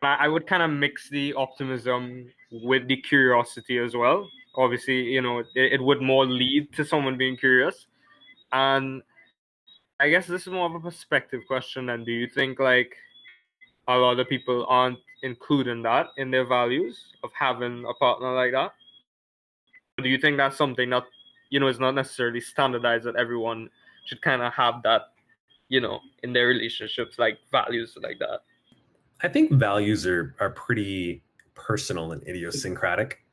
I would kind of mix the optimism with the curiosity as well. Obviously, it would more lead to someone being curious. And I guess this is more of a perspective question. And do you think like a lot of people aren't including that in their values of having a partner like that? Or do you think that's something that, is not necessarily standardized, that everyone should kind of have that, in their relationships, like values like that? I think values are pretty personal and idiosyncratic.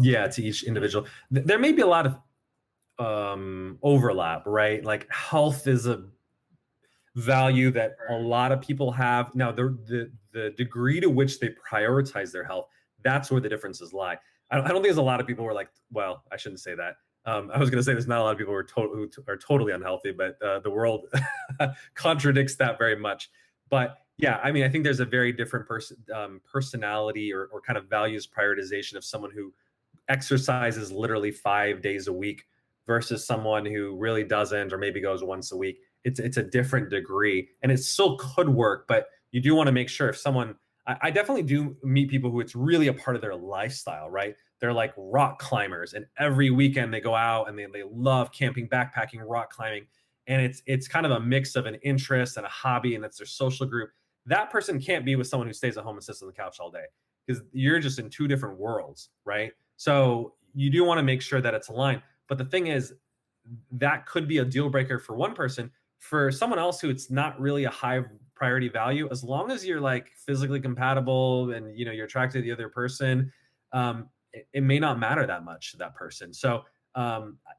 Yeah, to each individual. There may be a lot of overlap, right? Like health is a value that a lot of people have. Now, the degree to which they prioritize their health, that's where the differences lie. I don't think there's a lot of people who are like, well, I shouldn't say that. I was going to say there's not a lot of people who are totally unhealthy, but the world contradicts that very much. But yeah, I mean, I think there's a very different personality or kind of values prioritization of someone who exercises literally 5 days a week versus someone who really doesn't, or maybe goes once a week. It's a different degree, and it still could work, but you do want to make sure if someone, I definitely do meet people who it's really a part of their lifestyle, right? They're like rock climbers, and every weekend they go out and they love camping, backpacking, rock climbing. And it's kind of a mix of an interest and a hobby, and that's their social group. That person can't be with someone who stays at home and sits on the couch all day, because you're just in two different worlds, right? So you do want to make sure that it's aligned. But the thing is, that could be a deal breaker for one person. For someone else who it's not really a high priority value, as long as you're like physically compatible and you're attracted to the other person, it may not matter that much to that person. So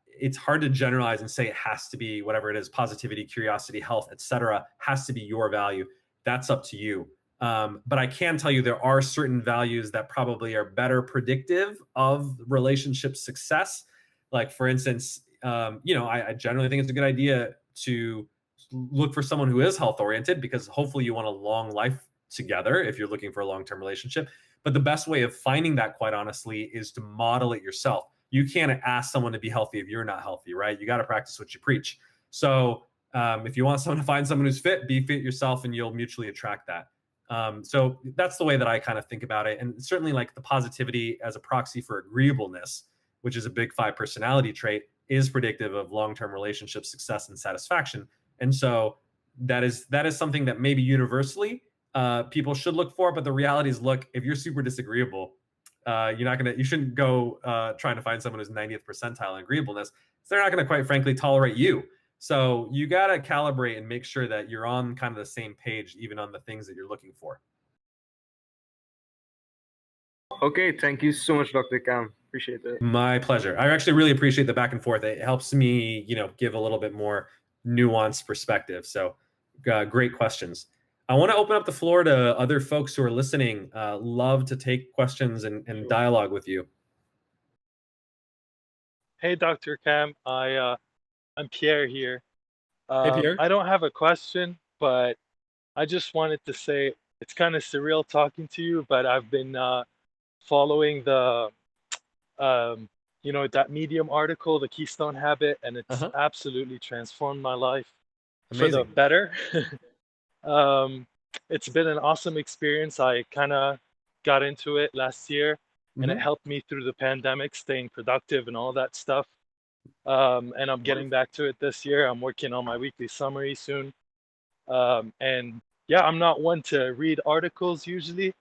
it's hard to generalize and say it has to be whatever it is, positivity, curiosity, health, etc., has to be your value. That's up to you. But I can tell you there are certain values that probably are better predictive of relationship success. Like, for instance, I generally think it's a good idea to look for someone who is health oriented, because hopefully you want a long life together if you're looking for a long-term relationship. But the best way of finding that, quite honestly, is to model it yourself. You can't ask someone to be healthy if you're not healthy, right? You got to practice what you preach. So if you want someone to find someone who's fit, be fit yourself, and you'll mutually attract that. So that's the way that I kind of think about it. And certainly like the positivity as a proxy for agreeableness, which is a big 5 personality trait, is predictive of long-term relationship success and satisfaction. And so that is something that maybe universally people should look for. But the reality is, look, if you're super disagreeable, you shouldn't go trying to find someone who's 90th percentile in agreeableness. They're not going to, quite frankly, tolerate you. So you got to calibrate and make sure that you're on kind of the same page, even on the things that you're looking for. Okay, thank you so much, Dr. Cam. Appreciate it. My pleasure. I actually really appreciate the back and forth. It helps me, give a little bit more nuanced perspective. So great questions. I want to open up the floor to other folks who are listening. Love to take questions and dialogue with you. Hey, Dr. Cam. I'm Pierre here. Hey, Pierre. I don't have a question, but I just wanted to say it's kind of surreal talking to you, but I've been following the, that Medium article, The Keystone Habit, and it's absolutely transformed my life for the better. It's been an awesome experience. I kind of got into it last year, and it helped me through the pandemic, staying productive and all that stuff. And I'm getting back to it this year. I'm working on my weekly summary soon. And yeah, I'm not one to read articles usually,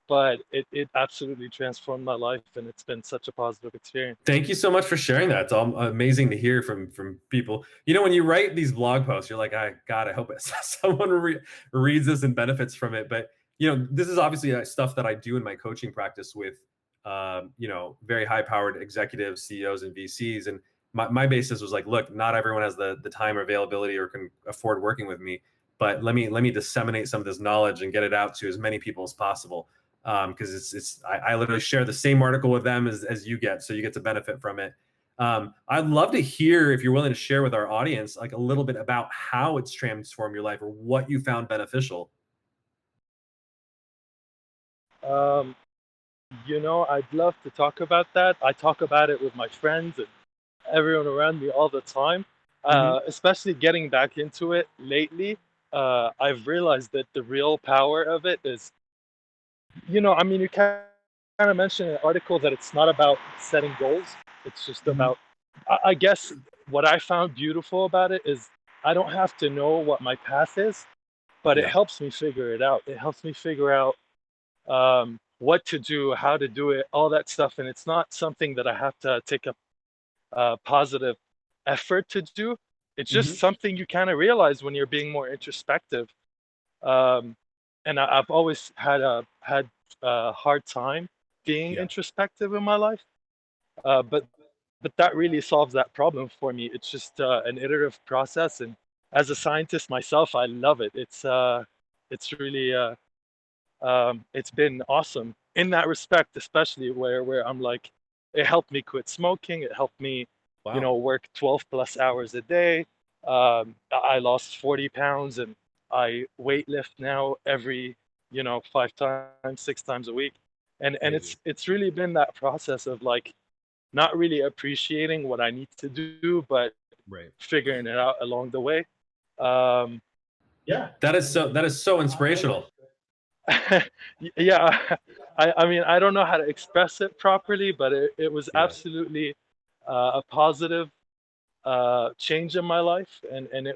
but it absolutely transformed my life, and it's been such a positive experience. Thank you so much for sharing that. It's all amazing to hear from people. When you write these blog posts, you're like, God, I hope someone reads this and benefits from it. But this is obviously stuff that I do in my coaching practice with very high-powered executives, CEOs, and VCs. And my basis was like, look, not everyone has the time or availability or can afford working with me, but let me disseminate some of this knowledge and get it out to as many people as possible. Because I literally share the same article with them as you get, so you get to benefit from it. I'd love to hear, if you're willing to share with our audience, like a little bit about how it's transformed your life or what you found beneficial. I'd love to talk about that. I talk about it with my friends and everyone around me all the time. Especially getting back into it lately, I've realized that the real power of it is, you kind of mentioned in an article that it's not about setting goals. It's just about, I guess, what I found beautiful about it is I don't have to know what my path is, but it helps me figure it out. It helps me figure out what to do, how to do it, all that stuff. And it's not something that I have to take a positive effort to do. It's just something you kind of realize when you're being more introspective. And I've always had a hard time being introspective in my life. But that really solves that problem for me. It's just an iterative process, and as a scientist myself, I love it. It's really it's been awesome in that respect, especially where I'm like, it helped me quit smoking. It helped me, work 12 plus hours a day. I lost 40 pounds, and I weight lift now every, 5 times, 6 times a week. And it's really been that process of like not really appreciating what I need to do, but figuring it out along the way. That is so inspirational. Yeah, I mean, I don't know how to express it properly, but it was absolutely a positive change in my life, and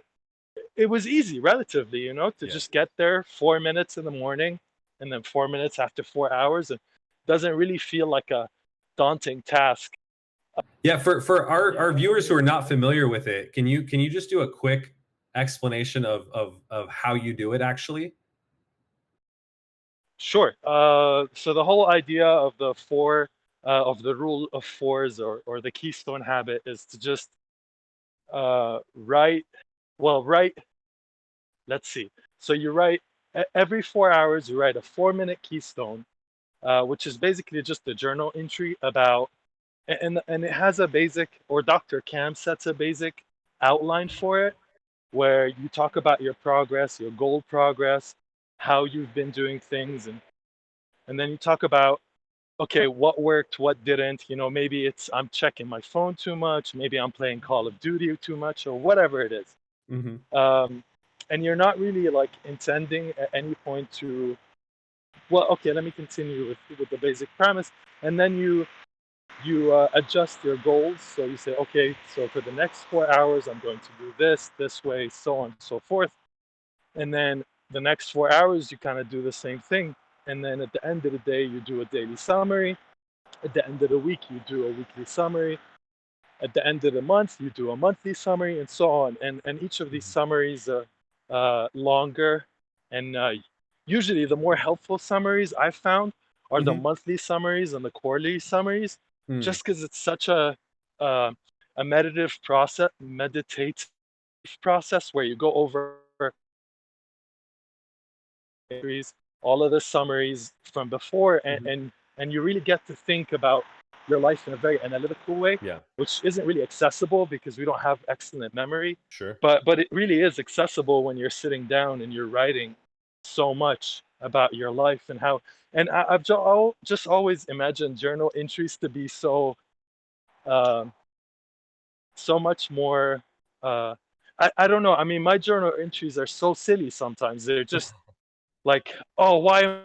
it was easy relatively, to just get there 4 minutes in the morning and then 4 minutes after 4 hours. And doesn't really feel like a daunting task. Yeah, for our viewers who are not familiar with it, can you just do a quick explanation of how you do it actually? Sure. So the whole idea of the rule of fours, or the keystone habit, is to just write. Well, write. Let's see. So you write every 4 hours. You write a 4-minute keystone, which is basically just a journal entry about, and it has a basic, or Dr. Cam sets a basic outline for it, where you talk about your progress, your goal progress, how you've been doing things, and then you talk about, okay, what worked, what didn't. Maybe it's I'm checking my phone too much, maybe I'm playing Call of Duty too much, or whatever it is. And you're not really like intending at any point to, well, okay, let me continue with the basic premise. And then you adjust your goals. So you say, okay, so for the next 4 hours, I'm going to do this way, so on and so forth. And then the next 4 hours, you kind of do the same thing. And then at the end of the day, you do a daily summary. At the end of the week, you do a weekly summary. At the end of the month, you do a monthly summary, and so on. And each of these summaries are longer. And usually the more helpful summaries I've found are the monthly summaries and the quarterly summaries, just because it's such a meditative process where you go over all of the summaries from before, and you really get to think about your life in a very analytical way, which isn't really accessible because we don't have excellent memory. Sure. But it really is accessible when you're sitting down and you're writing so much about your life and how. And I've just always imagined journal entries to be so much more. I don't know. I mean, my journal entries are so silly sometimes. They're just like, oh, why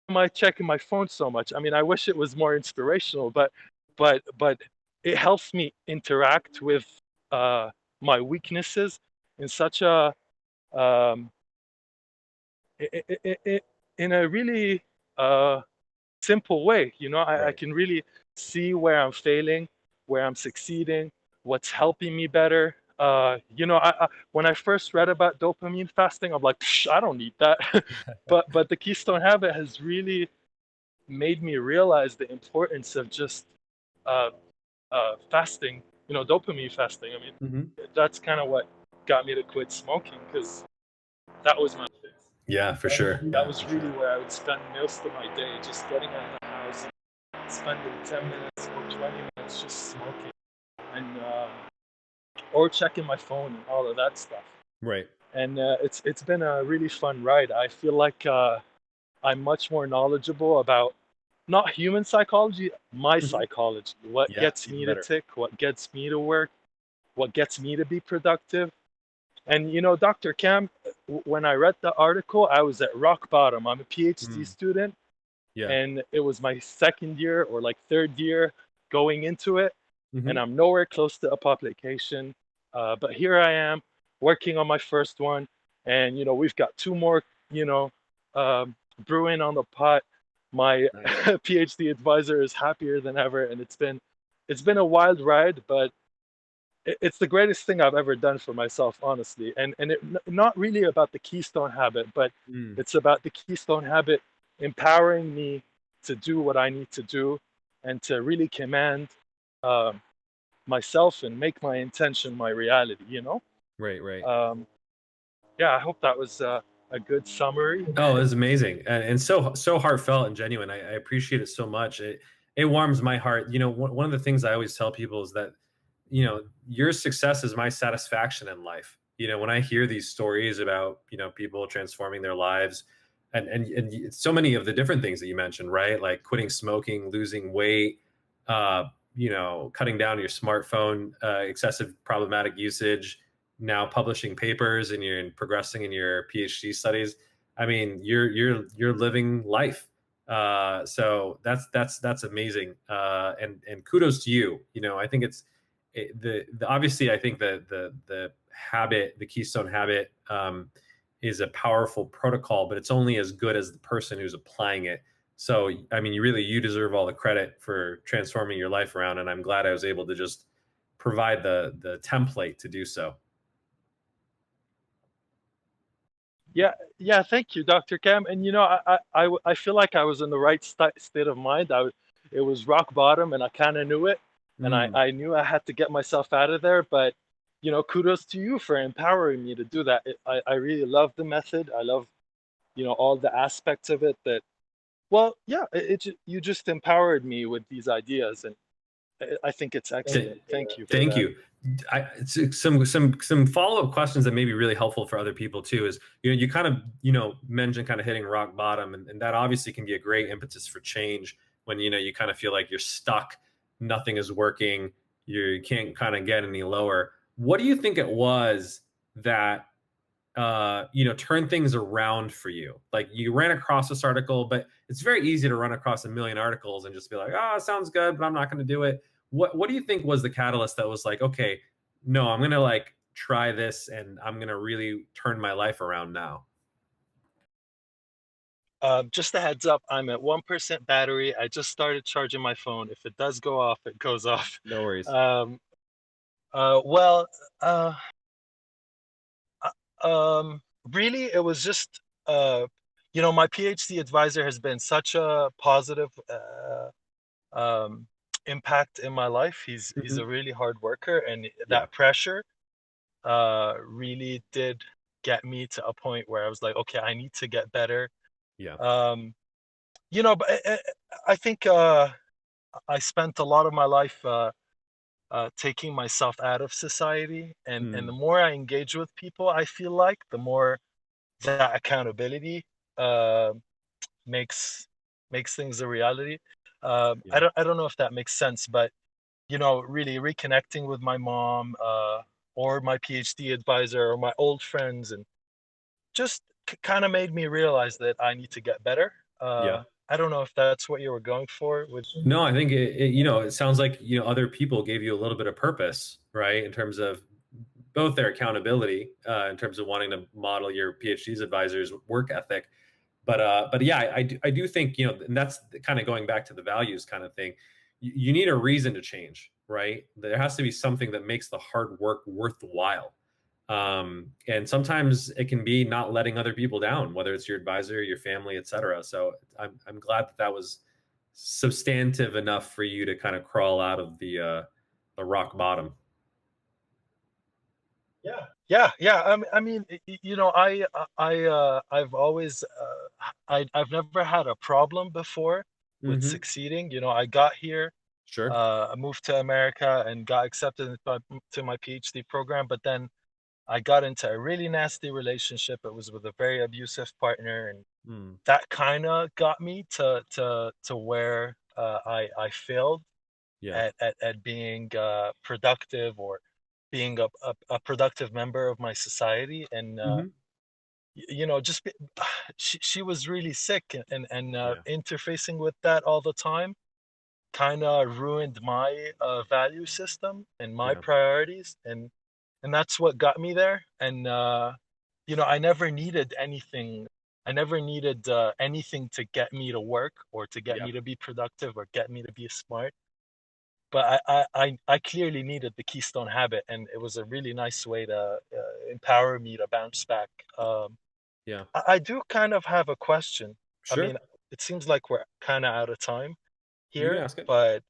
am I checking my phone so much? I mean, I wish it was more inspirational, but it helps me interact with my weaknesses in such a in a really simple way. I can really see where I'm failing, where I'm succeeding, what's helping me better. When I first read about dopamine fasting, I'm like, I don't need that. but the Keystone Habit has really made me realize the importance of just fasting dopamine fasting. I mean, that's kind of what got me to quit smoking, because that was my fix. Yeah, for sure. That was really where I would spend most of my day, just getting out of the house, spending 10 minutes or 20 minutes just smoking, and or checking my phone and all of that stuff. Right. And it's been a really fun ride. I feel like I'm much more knowledgeable about not human psychology, my psychology. What gets me to tick, what gets me to work, what gets me to be productive. And Dr. Cam, when I read the article, I was at rock bottom. I'm a PhD student, and it was my second year or like third year going into it, and I'm nowhere close to a publication. But here I am working on my first one, and we've got two more, brewing on the pot. My PhD advisor is happier than ever, and it's been a wild ride, but it's the greatest thing I've ever done for myself, honestly. And it not really about the Keystone Habit, but it's about the Keystone Habit empowering me to do what I need to do and to really command myself and make my intention my reality. Right. Yeah, I hope that was a good summary. Oh, it was amazing, and so heartfelt and genuine. I appreciate it so much. It warms my heart. One of the things I always tell people is that your success is my satisfaction in life. When I hear these stories about people transforming their lives, and so many of the different things that you mentioned, right? Like quitting smoking, losing weight, cutting down your smartphone excessive problematic usage, now publishing papers, and you're progressing in your PhD studies. I mean, you're living life. So that's amazing. And kudos to you. I think it's obviously I think the habit, the Keystone Habit, is a powerful protocol, but it's only as good as the person who's applying it. So, I mean, you deserve all the credit for transforming your life around. And I'm glad I was able to just provide the template to do so. Yeah. Thank you, Dr. Cam. And I feel like I was in the right state of mind. It was rock bottom, and I kind of knew it, and I knew I had to get myself out of there. But kudos to you for empowering me to do that. I really love the method. I love all the aspects of it. You just empowered me with these ideas, and I think it's excellent. Thank you. Thank you. Some follow-up questions that may be really helpful for other people too is, you kind of, mentioned kind of hitting rock bottom, and that obviously can be a great impetus for change when, you kind of feel like you're stuck, nothing is working, you can't kind of get any lower. What do you think it was that, turn things around for you? Like, you ran across this article, but it's very easy to run across a million articles and just be like, oh, it sounds good, but I'm not going to do it. What do you think was the catalyst that was like, okay, no, I'm going to try this, and I'm going to really turn my life around now? Just a heads up, I'm at 1% battery. I just started charging my phone. If it does go off, it goes off. No worries. Really, it was just, my PhD advisor has been such a positive impact in my life. He's a really hard worker, and that pressure really did get me to a point where I was like, okay, I need to get better. But I think I spent a lot of my life taking myself out of society, and the more I engage with people, I feel like the more that accountability makes things a reality. I don't know if that makes sense, but really reconnecting with my mom or my PhD advisor or my old friends, and just kind of made me realize that I need to get better. I don't know if that's what you were going for with. No, I think it sounds like, other people gave you a little bit of purpose, right? In terms of both their accountability, in terms of wanting to model your PhD's advisor's work ethic. But yeah, I do think, and that's kind of going back to the values kind of thing. You need a reason to change, right? There has to be something that makes the hard work worthwhile. And sometimes it can be not letting other people down, whether it's your advisor, your family, et cetera. So I'm glad that was substantive enough for you to kind of crawl out of the the rock bottom. Yeah. I mean, you know, I've always, I've never had a problem before with succeeding. You know, I got here, Sure. I moved to America and got accepted to my PhD program, but then I got into a really nasty relationship. It was with a very abusive partner, and that kind of got me to where I failed Yeah. at being productive, or being a productive member of my society. And you know, she was really sick, and Yeah. interfacing with that all the time kind of ruined my value system and my Yeah. priorities, and that's what got me there. And you know, I never needed anything. I never needed anything to get me to work, or to get Yeah. me to be productive, or get me to be smart. But I clearly needed the Keystone Habit, and it was a really nice way to empower me to bounce back. Yeah. I do kind of have a question. I Sure. mean, it seems like we're kind of out of time You can here, ask it. but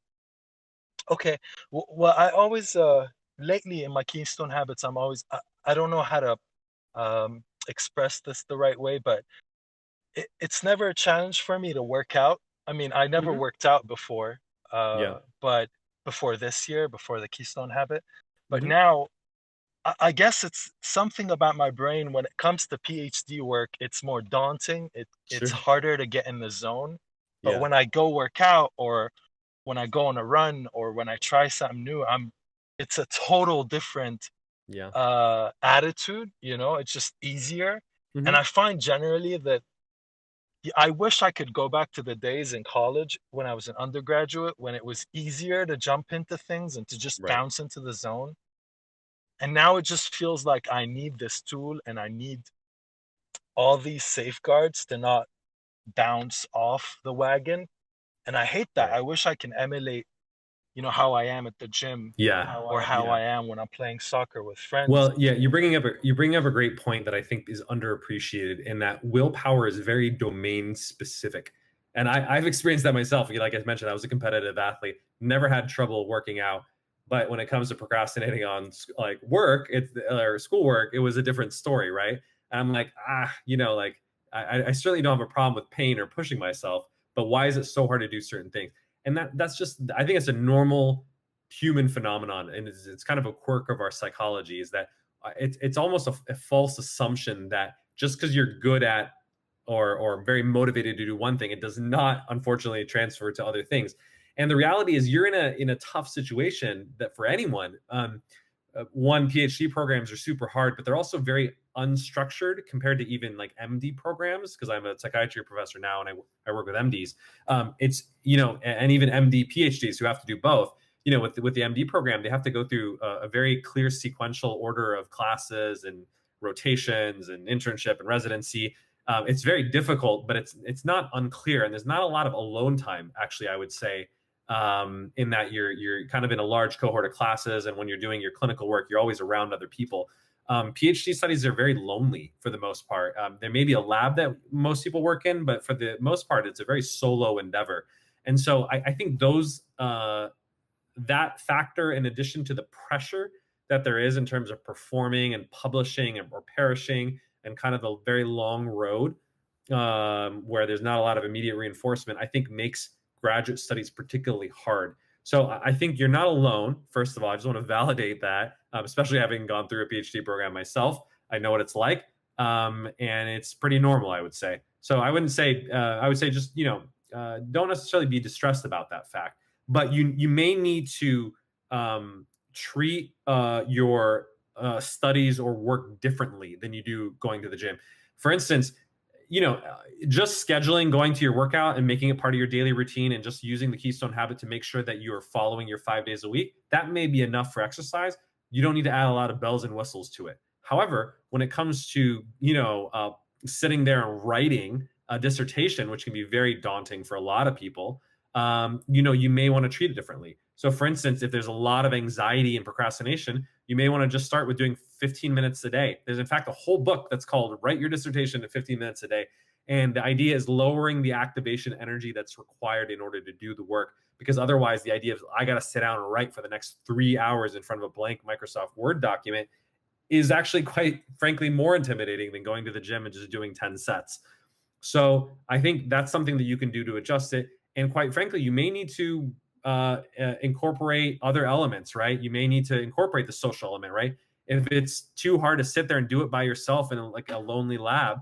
okay. Well, I always lately in my Keystone Habits, I don't know how to express this the right way, but it's never a challenge for me to work out. I mean, I never worked out before, Yeah. but before this year, before the Keystone Habit. But Mhm. now, I guess it's something about my brain when it comes to PhD work. It's more daunting. It's Sure. harder to get in the zone. But Yeah. when I go work out, or when I go on a run, or when I try something new, it's a total different Yeah. attitude. You know, it's just easier. And Mhm. I find generally that I wish I could go back to the days in college when I was an undergraduate, when it was easier to jump into things and to just Right. bounce into the zone. And now it just feels like I need this tool, and I need all these safeguards to not bounce off the wagon. And I hate that. Right. I wish I can emulate, you know, how I am at the gym, Yeah. or how Yeah. I am when I'm playing soccer with friends. Well, yeah, you're bringing up a great point that I think is underappreciated, in that willpower is very domain specific. And I've experienced that myself. Like I mentioned, I was a competitive athlete, never had trouble working out. But when it comes to procrastinating on like work, or schoolwork, it was a different story, right? And I'm like, like I certainly don't have a problem with pain or pushing myself, but why is it so hard to do certain things? And that's just, I think it's a normal human phenomenon, and it's kind of a quirk of our psychology, is that it's almost a false assumption that just because you're good at, or very motivated to do one thing, it does not unfortunately transfer to other things. And the reality is, you're in a tough situation that for anyone. One, PhD programs are super hard, but they're also very unstructured compared to even like MD programs, because I'm a psychiatry professor now, and I work with MDs. It's, and even MD PhDs who have to do both. With the MD program, they have to go through a very clear sequential order of classes and rotations and internship and residency. It's very difficult, but it's not unclear, and there's not a lot of alone time, actually, I would say, in that you're kind of in a large cohort of classes, and when you're doing your clinical work, you're always around other people. PhD studies are very lonely for the most part. There may be a lab that most people work in, but for the most part, it's a very solo endeavor. And so I think that factor, in addition to the pressure that there is in terms of performing and publishing or perishing, and kind of the very long road, where there's not a lot of immediate reinforcement, I think makes graduate studies particularly hard. So I think you're not alone. First of all, I just want to validate that, especially having gone through a PhD program myself. I know what it's like, and it's pretty normal, I would say. So I would say just don't necessarily be distressed about that fact, but you may need to treat your studies or work differently than you do going to the gym. For instance, just scheduling going to your workout and making it part of your daily routine, and just using the Keystone Habit to make sure that you are following your 5 days a week, that may be enough for exercise. You don't need to add a lot of bells and whistles to it. However, when it comes to sitting there and writing a dissertation, which can be very daunting for a lot of people, you may want to treat it differently. So for instance, if there's a lot of anxiety and procrastination, you may want to just start with doing 15 minutes a day. There's in fact a whole book that's called Write Your Dissertation in 15 Minutes a Day. And the idea is lowering the activation energy that's required in order to do the work, because otherwise the idea of I got to sit down and write for the next 3 hours in front of a blank Microsoft Word document is actually quite frankly more intimidating than going to the gym and just doing 10 sets. So I think that's something that you can do to adjust it. And quite frankly, you may need to incorporate other elements, right? You may need to incorporate the social element, right? If it's too hard to sit there and do it by yourself in like a lonely lab,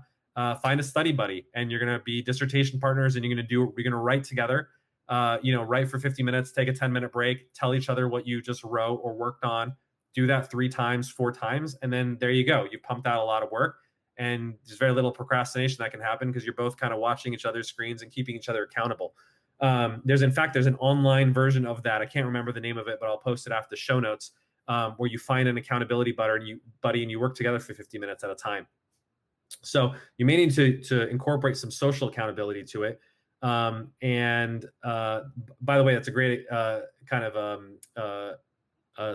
find a study buddy, and you're going to be dissertation partners, and you're going to write together. Write for 50 minutes, take a 10-minute break, tell each other what you just wrote or worked on. Do that 3 times, 4 times, and then there you go. You pumped out a lot of work, and there's very little procrastination that can happen because you're both kind of watching each other's screens and keeping each other accountable. There's an online version of that. I can't remember the name of it, but I'll post it after the show notes, where you find an accountability buddy and you work together for 50 minutes at a time. So you may need to incorporate some social accountability to it. By the way, that's a great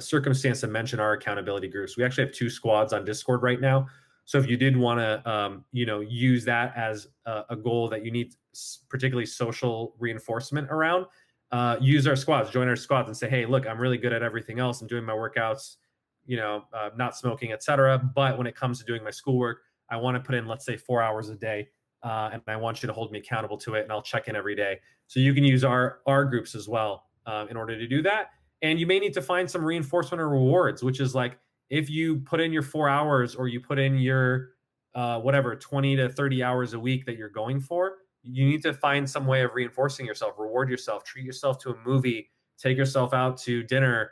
circumstance to mention our accountability groups. We actually have 2 squads on Discord right now. So if you did want to, use that as a goal that you need particularly social reinforcement around, use our squads, join our squads and say, hey, look, I'm really good at everything else. I'm doing my workouts, not smoking, etc. But when it comes to doing my schoolwork, I want to put in, let's say, 4 hours a day. And I want you to hold me accountable to it, and I'll check in every day. So you can use our groups as well in order to do that. And you may need to find some reinforcement or rewards, which is like, if you put in your 4 hours, or you put in your 20 to 30 hours a week that you're going for, you need to find some way of reinforcing yourself, reward yourself, treat yourself to a movie, take yourself out to dinner,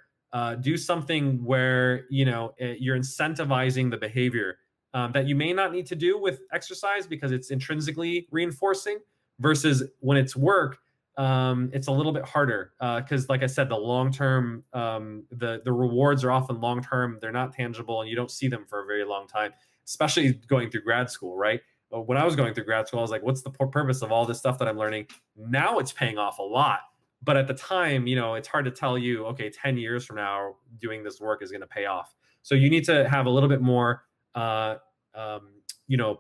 do something where you're incentivizing the behavior that you may not need to do with exercise because it's intrinsically reinforcing, versus when it's work, it's a little bit harder because, like I said, the long term, the rewards are often long term. They're not tangible, and you don't see them for a very long time. Especially going through grad school, right? But when I was going through grad school, I was like, "What's the purpose of all this stuff that I'm learning?" Now it's paying off a lot, but at the time, it's hard to tell you, okay, 10 years from now, doing this work is going to pay off. So you need to have a little bit more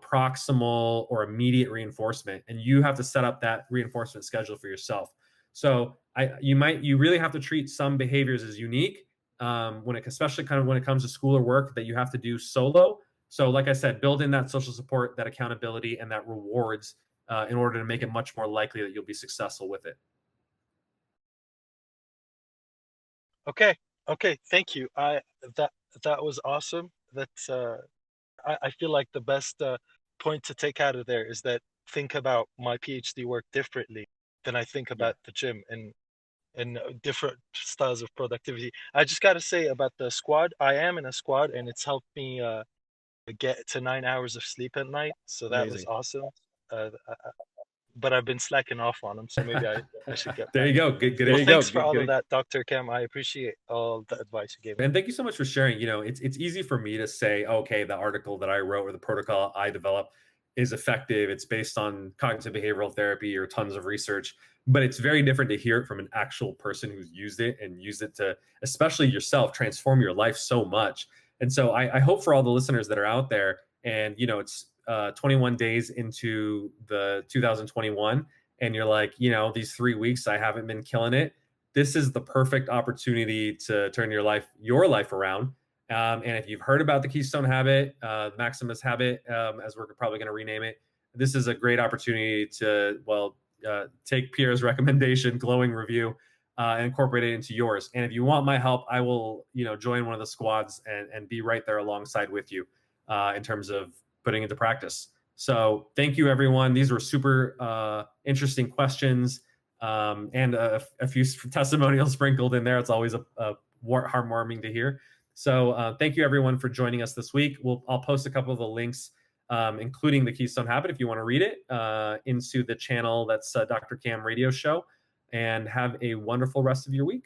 proximal or immediate reinforcement, and you have to set up that reinforcement schedule for yourself. So you really have to treat some behaviors as unique especially kind of when it comes to school or work that you have to do solo. So like I said, build in that social support, that accountability, and that rewards in order to make it much more likely that you'll be successful with it. Okay. Thank you. That was awesome. That's I feel like the best point to take out of there is that think about my PhD work differently than I think about the gym and different styles of productivity. I just got to say about the squad, I am in a squad, and it's helped me get to 9 hours of sleep at night. So that was awesome. But I've been slacking off on them, so maybe I should get there back. You go. Good. Well, thanks for all of that, Dr. Kem. I appreciate all the advice you gave me. And thank you so much for sharing. It's easy for me to say, okay, the article that I wrote or the protocol I developed is effective. It's based on cognitive behavioral therapy or tons of research. But it's very different to hear it from an actual person who's used it and used it to, especially yourself, transform your life so much. And so I hope for all the listeners that are out there, and it's 21 days into the 2021, and you're like, these 3 weeks I haven't been killing it. This is the perfect opportunity to turn your life around. And if you've heard about the Keystone Habit, Maximus Habit, as we're probably going to rename it, this is a great opportunity to, take Pierre's recommendation, glowing review, and incorporate it into yours. And if you want my help, I will, join one of the squads and be right there alongside with you in terms of putting into practice. So thank you, everyone. These were super interesting questions. And a few testimonials sprinkled in there. It's always heartwarming to hear. So thank you, everyone, for joining us this week. I'll post a couple of the links, including the Keystone Habit, if you want to read it, into the channel that's Dr. Cam Radio Show. And have a wonderful rest of your week.